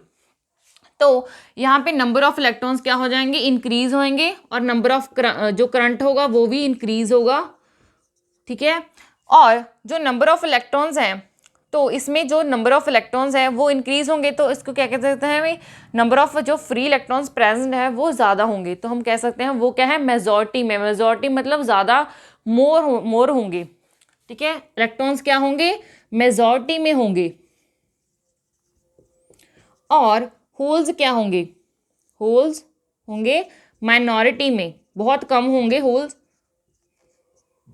तो यहाँ पे नंबर ऑफ इलेक्ट्रॉन्स क्या हो जाएंगे, इंक्रीज होंगे, और नंबर ऑफ जो करंट होगा वो भी इंक्रीज होगा, ठीक है। और जो नंबर ऑफ इलेक्ट्रॉन्स हैं, तो इसमें जो नंबर ऑफ इलेक्ट्रॉन्स हैं वो इंक्रीज होंगे, तो इसको क्या कह सकते हैं भाई, नंबर ऑफ जो फ्री इलेक्ट्रॉन्स प्रेजेंट है वो ज़्यादा होंगे, तो हम कह सकते हैं वो क्या है, मेजॉरिटी में, मेजॉरिटी मतलब ज़्यादा, मोर होंगे, ठीक है, इलेक्ट्रॉन्स क्या होंगे, मेजॉरिटी में होंगे। और होल्स क्या होंगे, होल्स होंगे माइनॉरिटी में, बहुत कम होंगे होल्स,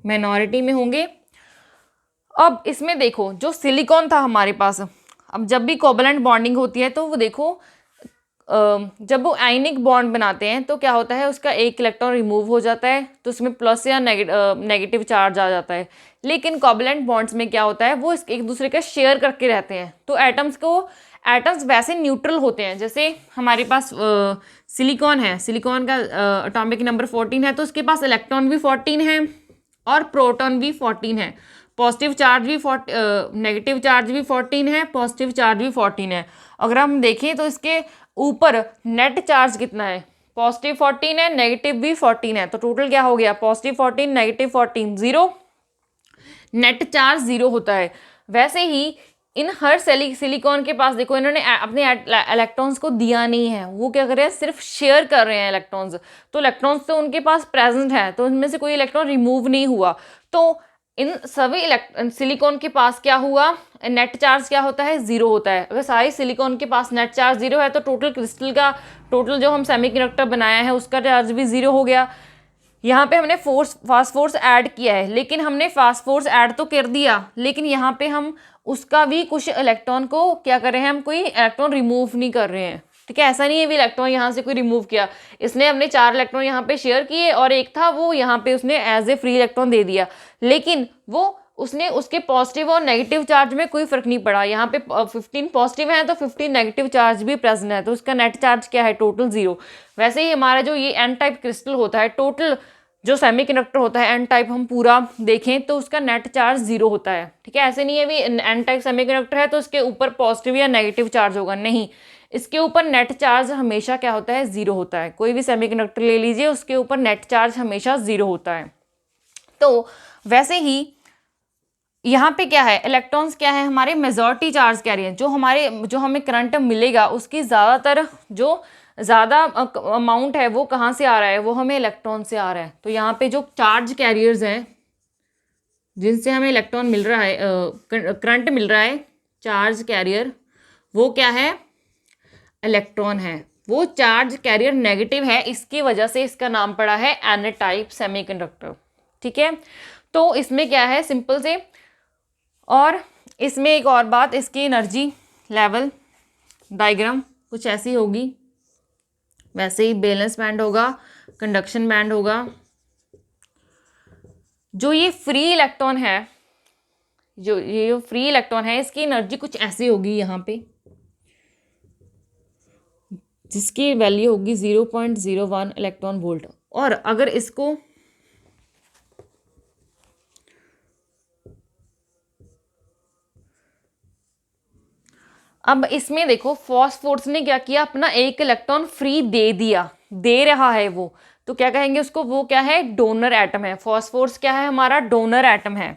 माइनॉरिटी में होंगे। अब इसमें देखो जो सिलिकॉन था हमारे पास, अब जब भी कोवलेंट बॉन्डिंग होती है तो वो देखो जब वो आयनिक बॉन्ड बनाते हैं तो क्या होता है, उसका एक इलेक्ट्रॉन रिमूव हो जाता है, तो उसमें प्लस या नेगेटिव चार्ज आ जाता है। लेकिन कोवलेंट बॉन्ड्स में क्या होता है, वो एक दूसरे का शेयर करके रहते हैं, तो एटम्स वैसे न्यूट्रल होते हैं। जैसे हमारे पास सिलिकॉन है, सिलिकॉन का एटॉमिक नंबर 14 है, तो उसके पास इलेक्ट्रॉन भी 14 है और प्रोटॉन भी 14 है, पॉजिटिव चार्ज भी नेगेटिव चार्ज भी 14 है, पॉजिटिव चार्ज भी 14 है। अगर हम देखें तो इसके ऊपर नेट चार्ज कितना है, पॉजिटिव 14 है, नेगेटिव भी 14 है, तो टोटल क्या हो गया, पॉजिटिव 14 नेगेटिव 14 0, नेट चार्ज 0 होता है। वैसे ही इन हर सिलिकॉन के पास देखो इन्होंने अपने इलेक्ट्रॉन्स को दिया नहीं है, वो क्या कर रहे हैं, सिर्फ शेयर कर रहे हैं इलेक्ट्रॉन्स। तो इलेक्ट्रॉन्स तो उनके पास प्रेजेंट है, तो इनमें से कोई इलेक्ट्रॉन रिमूव नहीं हुआ। तो इन सभी सिलिकॉन के पास क्या हुआ, नेट चार्ज क्या होता है, जीरो होता है। अगर सारी सिलिकॉन के पास नेट चार्ज जीरो है तो टोटल क्रिस्टल का, टोटल जो हम सेमीकंडक्टर बनाया है उसका चार्ज भी जीरो हो गया। यहाँ पे हमने फास्ट फोर्स ऐड किया है, लेकिन हमने फास्ट फोर्स ऐड तो कर दिया, लेकिन यहाँ पे हम उसका भी कुछ इलेक्ट्रॉन को क्या कर रहे हैं, हम कोई इलेक्ट्रॉन रिमूव नहीं कर रहे हैं, ठीक है। ऐसा नहीं है भी इलेक्ट्रॉन यहाँ से कोई रिमूव किया, इसने हमने 4 इलेक्ट्रॉन यहाँ पे शेयर किए और एक था वो यहाँ पे उसने एज ए फ्री इलेक्ट्रॉन दे दिया, लेकिन वो उसने उसके पॉजिटिव और नेगेटिव चार्ज में कोई फर्क नहीं पड़ा। यहाँ पे 15 पॉजिटिव है तो 15 नेगेटिव चार्ज भी प्रेजेंट है, तो उसका नेट चार्ज क्या है, टोटल जीरो। वैसे ही हमारा जो ये एन टाइप क्रिस्टल होता है, टोटल जो सेमीकंडक्टर होता है एन टाइप हम पूरा देखें तो उसका नेट चार्ज जीरो होता है, ठीक है। ऐसे नहीं है भी एन टाइप सेमीकंडक्टर है तो इसके ऊपर पॉजिटिव या नेगेटिव चार्ज होगा, नहीं, इसके ऊपर नेट चार्ज हमेशा क्या होता है, जीरो होता है। कोई भी सेमीकंडक्टर ले लीजिए उसके ऊपर नेट चार्ज हमेशा जीरो होता है। तो वैसे ही यहाँ पे क्या है, इलेक्ट्रॉन्स क्या है, हमारे मेजॉरिटी चार्ज कैरियर, जो हमें करंट मिलेगा उसकी ज़्यादातर जो ज़्यादा अमाउंट है वो कहाँ से आ रहा है, वो हमें इलेक्ट्रॉन से आ रहा है। तो यहाँ पे जो चार्ज कैरियर्स हैं जिनसे हमें इलेक्ट्रॉन मिल रहा है, करंट मिल रहा है, चार्ज कैरियर, वो क्या है, इलेक्ट्रॉन है। वो चार्ज कैरियर नेगेटिव है, इसकी वजह से इसका नाम पड़ा है एन टाइप सेमीकंडक्टर, ठीक है। तो इसमें क्या है, सिंपल से, और इसमें एक और बात, इसकी एनर्जी लेवल डायग्राम कुछ ऐसी होगी, वैसे ही बैलेंस बैंड होगा, कंडक्शन बैंड होगा। जो ये फ्री इलेक्ट्रॉन है, जो फ्री इलेक्ट्रॉन है, इसकी एनर्जी कुछ ऐसी होगी यहाँ पे, जिसकी वैल्यू होगी 0.01 इलेक्ट्रॉन वोल्ट। और अगर इसको अब इसमें देखो फॉस्फोर्स ने क्या किया, अपना एक इलेक्ट्रॉन फ्री दे दिया, दे रहा है वो, तो क्या कहेंगे उसको, वो क्या है, डोनर एटम है। फॉस्फोर्स क्या है, हमारा डोनर एटम है,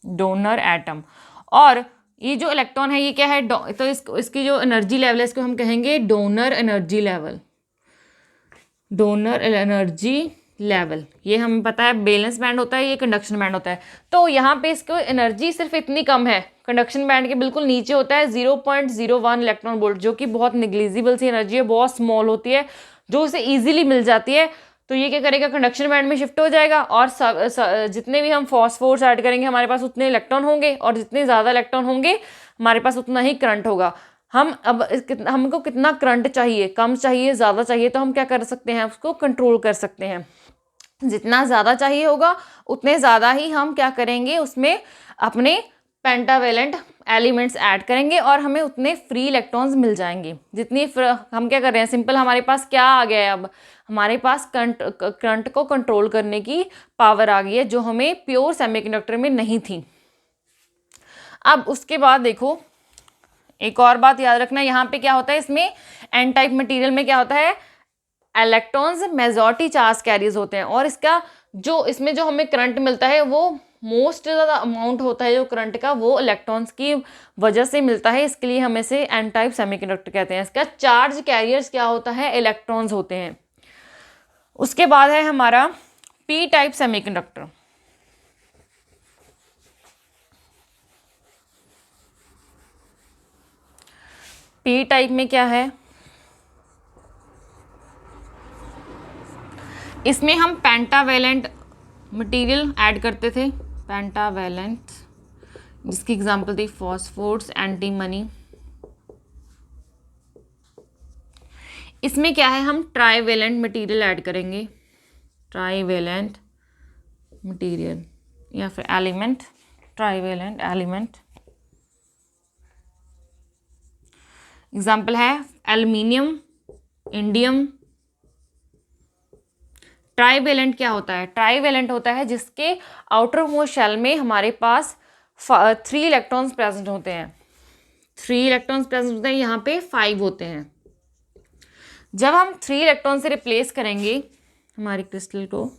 डोनर एटम। और ये जो इलेक्ट्रॉन है ये क्या है, तो इसकी जो एनर्जी लेवल है इसको हम कहेंगे donor energy level, donor energy level. ये हमें पता है बैलेंस बैंड होता है, ये कंडक्शन बैंड होता है। तो यहाँ पे इसको एनर्जी सिर्फ इतनी कम है, कंडक्शन बैंड के बिल्कुल नीचे होता है 0.01 इलेक्ट्रॉन वोल्ट, जो कि बहुत निग्लिजिबल सी एनर्जी है, बहुत स्मॉल होती है, जो उसे ईजिली मिल जाती है। तो ये क्या करेगा, कंडक्शन बैंड में शिफ्ट हो जाएगा, और जितने भी हम फॉस्फोर्स ऐड करेंगे हमारे पास उतने इलेक्ट्रॉन होंगे, और जितने ज़्यादा इलेक्ट्रॉन होंगे हमारे पास उतना ही करंट होगा। हमको कितना करंट चाहिए, कम चाहिए, ज़्यादा चाहिए, तो हम क्या कर सकते हैं, उसको कंट्रोल कर सकते हैं। जितना ज़्यादा चाहिए होगा उतने ज़्यादा ही हम क्या करेंगे, उसमें अपने पेंटावेलेंट एलिमेंट्स ऐड करेंगे और हमें उतने फ्री इलेक्ट्रॉन्स मिल जाएंगे। हम क्या कर रहे हैं, सिंपल हमारे पास क्या आ गया है, अब हमारे पास करंट को कंट्रोल करने की पावर आ गई है, जो हमें प्योर सेमीकंडक्टर में नहीं थी। अब उसके बाद देखो एक और बात याद रखना, यहाँ पे क्या होता है, इसमें एन टाइप मटेरियल में क्या होता है, इलेक्ट्रॉन्स मेजॉरिटी चार्ज कैरियर्स होते हैं, और इसमें जो हमें करंट मिलता है वो मोस्ट ज़्यादा अमाउंट होता है जो करंट का, वो इलेक्ट्रॉन्स की वजह से मिलता है। इसके लिए हम इसे एन टाइप सेमीकंडक्टर कहते हैं। इसका चार्ज कैरियर्स क्या होता है, इलेक्ट्रॉन्स होते हैं। उसके बाद है हमारा P type semiconductor. P type में क्या है, इसमें हम पेंटावेलेंट मटेरियल ऐड करते थे, पेंटावेलेंट, जिसकी एग्जांपल थी फॉस्फोर्स, एंटीमनी। इसमें क्या है, हम ट्राईवेलेंट मटेरियल ऐड करेंगे, ट्राईवेलेंट मटेरियल या फिर एलिमेंट, ट्राईवेलेंट एलिमेंट। एग्जांपल है एल्युमिनियम, इंडियम। ट्राईवेलेंट क्या होता है, ट्राईवेलेंट होता है जिसके आउटर मोस्ट शेल में हमारे पास 3 इलेक्ट्रॉन्स प्रेजेंट होते हैं, 3 इलेक्ट्रॉन्स प्रेजेंट होते हैं, यहाँ पे 5 होते हैं। जब हम 3 इलेक्ट्रॉन से रिप्लेस करेंगे हमारी क्रिस्टल को,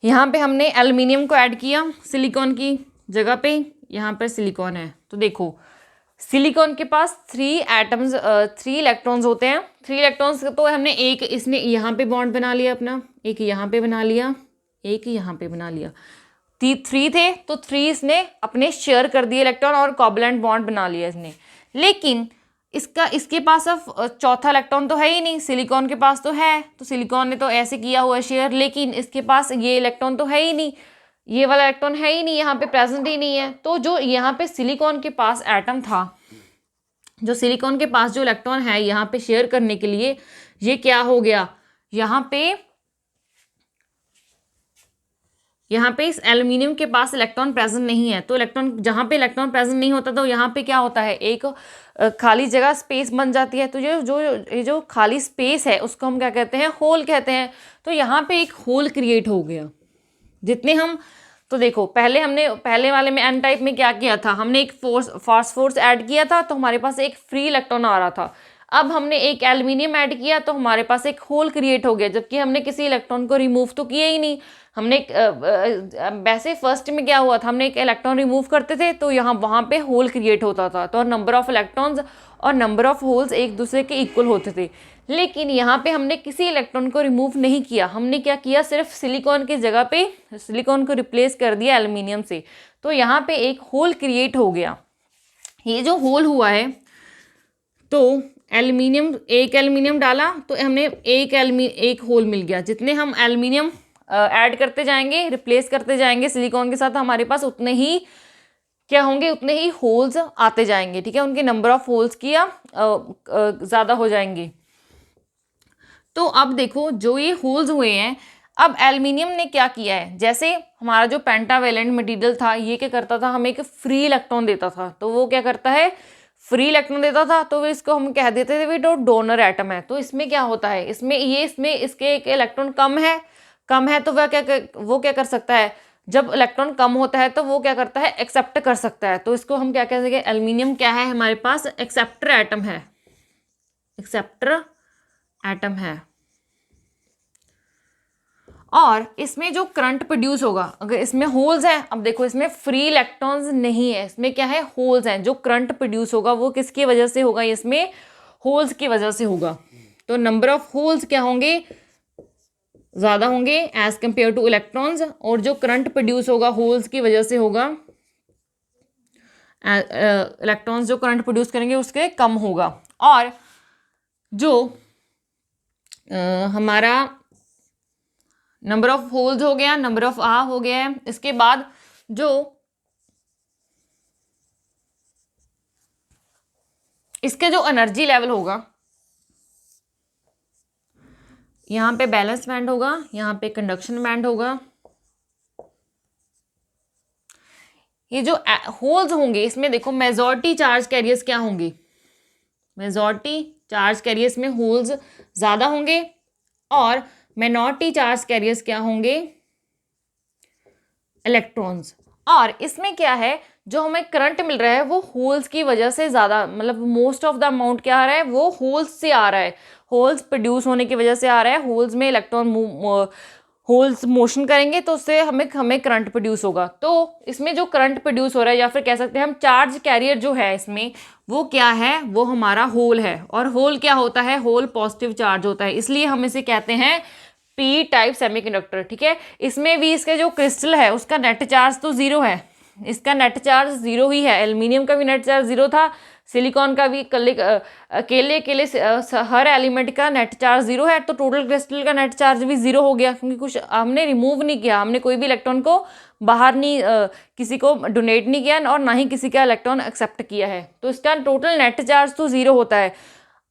यहाँ पे हमने एल्युमिनियम को ऐड किया सिलिकॉन की जगह पे, यहाँ पर सिलिकॉन है। तो देखो सिलिकॉन के पास 3 इलेक्ट्रॉन्स होते हैं। 3 इलेक्ट्रॉन्स तो हमने एक इसने यहाँ पे बॉन्ड बना लिया अपना, एक यहाँ पे बना लिया, एक यहाँ पे बना लिया। 3 थे तो 3 इसने अपने शेयर कर दिए इलेक्ट्रॉन और कोवैलेंट बॉन्ड बना लिया इसने। लेकिन इसके पास अब चौथा इलेक्ट्रॉन तो है ही नहीं, सिलिकॉन के पास तो है, तो सिलिकॉन ने तो ऐसे किया हुआ शेयर, लेकिन इसके पास ये इलेक्ट्रॉन तो है ही नहीं, ये वाला इलेक्ट्रॉन है ही नहीं, यहाँ पे प्रेजेंट ही नहीं है। तो जो यहाँ पे सिलिकॉन के पास एटम था, जो सिलिकॉन के पास जो इलेक्ट्रॉन है यहाँ पे शेयर करने के लिए, ये क्या हो गया, यहाँ पे इस एल्युमिनियम के पास इलेक्ट्रॉन प्रेजेंट नहीं है। तो इलेक्ट्रॉन जहाँ पे इलेक्ट्रॉन प्रेजेंट नहीं होता तो यहाँ पे क्या होता है, एक खाली जगह स्पेस बन जाती है। तो ये जो खाली स्पेस है उसको हम क्या कहते हैं, होल कहते हैं। तो यहाँ पे एक होल क्रिएट हो गया। जितने हम तो देखो पहले वाले में एन टाइप में क्या किया था, हमने एक फास्ट फोर्स ऐड किया था तो हमारे पास एक फ्री इलेक्ट्रॉन आ रहा था। अब हमने एक एल्युमिनियम ऐड किया तो हमारे पास एक होल क्रिएट हो गया, जबकि हमने किसी इलेक्ट्रॉन को रिमूव तो किया ही नहीं। हमने वैसे फर्स्ट में क्या हुआ था, हमने एक इलेक्ट्रॉन रिमूव करते थे तो वहाँ पे होल क्रिएट होता था, तो नंबर ऑफ इलेक्ट्रॉन्स और नंबर ऑफ होल्स एक दूसरे के इक्वल होते थे। लेकिन यहाँ पे हमने किसी इलेक्ट्रॉन को रिमूव नहीं किया, हमने क्या किया, सिर्फ सिलिकॉन की जगह पे सिलिकॉन को रिप्लेस कर दिया एल्युमिनियम से। तो यहाँ पे एक होल क्रिएट हो गया। ये जो होल हुआ है, तो एक एल्युमिनियम डाला तो हमने एक होल मिल गया। जितने हम एल्युमिनियम ऐड करते जाएंगे, रिप्लेस करते जाएंगे सिलिकॉन के साथ, हमारे पास उतने ही क्या होंगे, उतने ही होल्स आते जाएंगे। ठीक है, उनके नंबर ऑफ होल्स की ज़्यादा हो जाएंगे। तो अब देखो जो ये होल्स हुए हैं, अब एल्युमिनियम ने क्या किया है, जैसे हमारा जो पेंटावेलेंट मटेरियल था ये क्या करता था, हमें एक फ्री इलेक्ट्रॉन देता था। तो वो क्या करता है, फ्री इलेक्ट्रॉन देता था, तो इसको हम कह देते थे भी डोनर एटम है। तो इसमें क्या होता है, इसमें इसके एक इलेक्ट्रॉन कम है तो वो क्या कर सकता है, जब इलेक्ट्रॉन कम होता है तो वो क्या करता है, एक्सेप्ट कर सकता है। तो इसको हम क्या कह सकें, एल्युमिनियम क्या है, हमारे पास एक्सेप्टर एटम है, एक्सेप्टर एटम है। और इसमें जो करंट प्रोड्यूस होगा, अगर इसमें होल्स हैं, अब देखो इसमें फ्री इलेक्ट्रॉन्स नहीं है, इसमें क्या है, होल्स हैं। जो करंट प्रोड्यूस होगा वो किसकी वजह से होगा, इसमें होल्स की वजह से होगा। तो नंबर ऑफ होल्स क्या होंगे, ज़्यादा होंगे एज कंपेयर टू इलेक्ट्रॉन्स, और जो करंट प्रोड्यूस होगा होल्स की वजह से होगा, इलेक्ट्रॉन्स जो करंट प्रोड्यूस करेंगे उसके कम होगा। और जो हमारा नंबर ऑफ होल्स हो गया, नंबर ऑफ हो गया है, इसके बाद जो इसके जो एनर्जी लेवल होगा, यहाँ पे बैलेंस बैंड होगा, यहाँ पे कंडक्शन बैंड होगा। ये जो होल्स होंगे इसमें देखो मेजॉरिटी चार्ज कैरियर्स क्या होंगे, मेजॉरिटी चार्ज कैरियर्स में होल्स ज़्यादा होंगे, और माइनॉरिटी चार्ज कैरियर्स क्या होंगे, इलेक्ट्रॉन्स। और इसमें क्या है, जो हमें करंट मिल रहा है वो होल्स की वजह से ज़्यादा, मतलब मोस्ट ऑफ द अमाउंट क्या आ रहा है, वो होल्स से आ रहा है, होल्स प्रोड्यूस होने की वजह से आ रहा है। होल्स में इलेक्ट्रॉन होल्स मोशन करेंगे तो उससे हमें करंट प्रोड्यूस होगा। तो इसमें जो करंट प्रोड्यूस हो रहा है, या फिर कह सकते हैं हम चार्ज कैरियर जो है इसमें, वो क्या है, वो हमारा होल है। और होल क्या होता है, होल पॉजिटिव चार्ज होता है, इसलिए हम इसे कहते हैं पी टाइप सेमीकंडक्टर। ठीक है, इसमें भी इसके जो क्रिस्टल है उसका नेट चार्ज तो जीरो है, इसका नेट चार्ज जीरो ही है। एल्युमिनियम का भी नेट चार्ज जीरो था, सिलिकॉन का भी अकेले हर एलिमेंट का नेट चार्ज जीरो है। तो टोटल क्रिस्टल का नेट चार्ज भी जीरो हो गया, क्योंकि कुछ हमने रिमूव नहीं किया, हमने कोई भी इलेक्ट्रॉन को बाहर नहीं किसी को डोनेट नहीं किया, और ना ही किसी का इलेक्ट्रॉन एक्सेप्ट किया है। तो इसका टोटल नेट चार्ज तो जीरो होता है।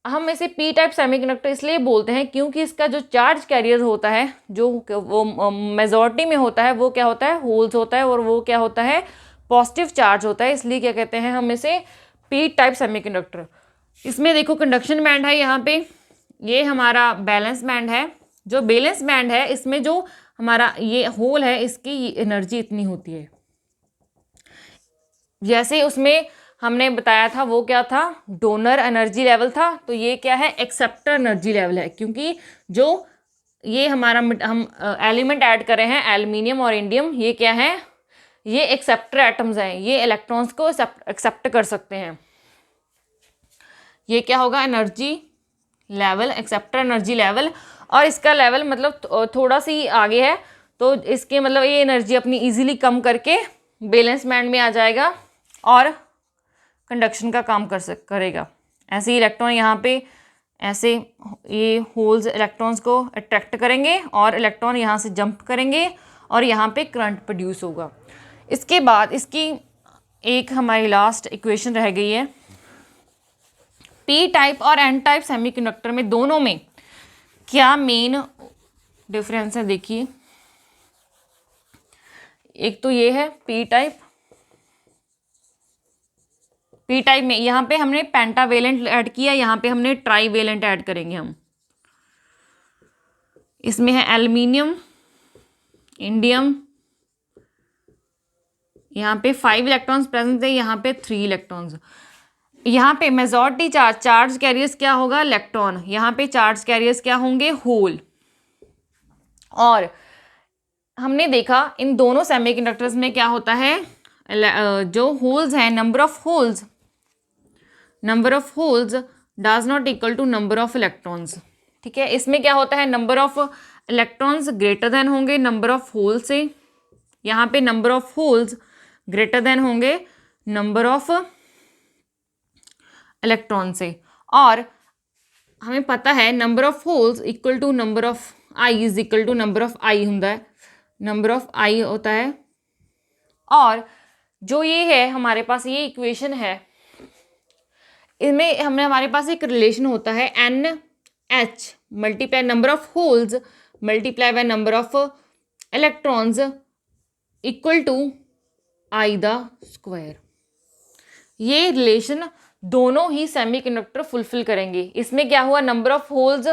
हम इसे पी टाइप सेमीकंडक्टर इसलिए बोलते हैं क्योंकि इसका जो चार्ज कैरियर होता है, जो वो मेजॉरिटी में होता है, वो क्या होता है, होल्स होता है, और वो क्या होता है, पॉजिटिव चार्ज होता है। इसलिए क्या कहते हैं हम इसे पी टाइप सेमीकंडक्टर। इसमें देखो कंडक्शन बैंड है यहाँ पे, ये हमारा बैलेंस बैंड है। जो बैलेंस बैंड है इसमें जो हमारा ये होल है इसकी एनर्जी इतनी होती है, जैसे उसमें हमने बताया था वो क्या था, डोनर एनर्जी लेवल था। तो ये क्या है, एक्सेप्टर एनर्जी लेवल है, क्योंकि जो ये हमारा हम एलिमेंट ऐड कर रहे हैं एल्युमिनियम और इंडियम। ये क्या है, ये एक्सेप्टर एटम्स हैं, ये इलेक्ट्रॉन्स को एक्सेप्ट कर सकते हैं। ये क्या होगा, energy level, acceptor energy level. और इसका लेवल मतलब थोड़ा सी आगे है, तो इसके मतलब ये एनर्जी अपनी इजीली कम करके बैलेंस बैंड में आ जाएगा और कंडक्शन का काम करेगा। ऐसे ही इलेक्ट्रॉन यहाँ पे ऐसे ये होल्स इलेक्ट्रॉन्स को अट्रैक्ट करेंगे और इलेक्ट्रॉन यहाँ से जंप करेंगे और यहाँ पे करंट प्रोड्यूस होगा। इसके बाद इसकी एक हमारी लास्ट इक्वेशन रह गई है। पी टाइप और एन टाइप सेमीकंडक्टर में दोनों में क्या मेन डिफरेंस है, देखिए। एक तो ये है पी टाइप में यहाँ पे हमने पेंटावेलेंट ऐड किया, यहाँ पे हमने ट्राईवेलेंट ऐड करेंगे हम। इसमें है एल्युमिनियम, इंडियम, यहाँ पे 5 इलेक्ट्रॉन्स प्रेजेंट है, यहाँ पे 3 इलेक्ट्रॉन्स। यहाँ पे मेजॉरिटी चार्ज कैरियर्स क्या होगा, इलेक्ट्रॉन। यहाँ पे चार्ज कैरियर्स क्या होंगे, होल। और हमने देखा इन दोनों सेमीकंडक्टर्स में क्या होता है, जो होल्स हैं, number of holes does not equal to number of electrons. ठीक है, इसमें क्या होता है, number of electrons greater than होंगे नंबर ऑफ होल्स से। यहाँ पे number of holes greater than होंगे नंबर ऑफ इलेक्ट्रॉन से। और हमें पता है number of holes equal to number of I is equal to number of I होता है, नंबर ऑफ आई होता है। और जो ये है हमारे पास ये इक्वेशन है, इनमें हमारे पास एक रिलेशन होता है N H multiply number of holes multiply by number of electrons equal to I the square. ये रिलेशन दोनों ही सेमीकंडक्टर फुलफिल करेंगे। इसमें क्या हुआ, नंबर ऑफ होल्स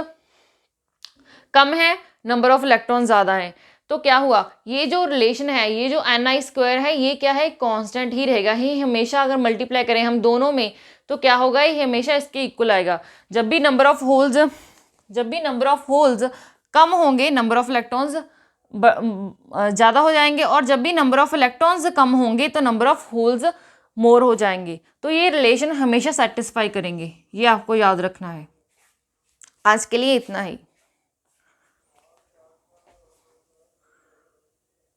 कम है, नंबर ऑफ इलेक्ट्रॉन ज़्यादा है, तो क्या हुआ, ये जो रिलेशन है, ये जो एन आई स्क्वायर है, ये क्या है, कांस्टेंट ही रहेगा। ही हमेशा अगर मल्टीप्लाई करें हम दोनों में तो क्या होगा, ये हमेशा इसके इक्वल आएगा। जब भी नंबर ऑफ होल्स कम होंगे, नंबर ऑफ इलेक्ट्रॉन्स ज़्यादा हो जाएंगे, और जब भी नंबर ऑफ इलेक्ट्रॉन्स कम होंगे तो नंबर ऑफ होल्स मोर हो जाएंगे। तो ये रिलेशन हमेशा सेटिस्फाई करेंगे, ये आपको याद रखना है। आज के लिए इतना ही।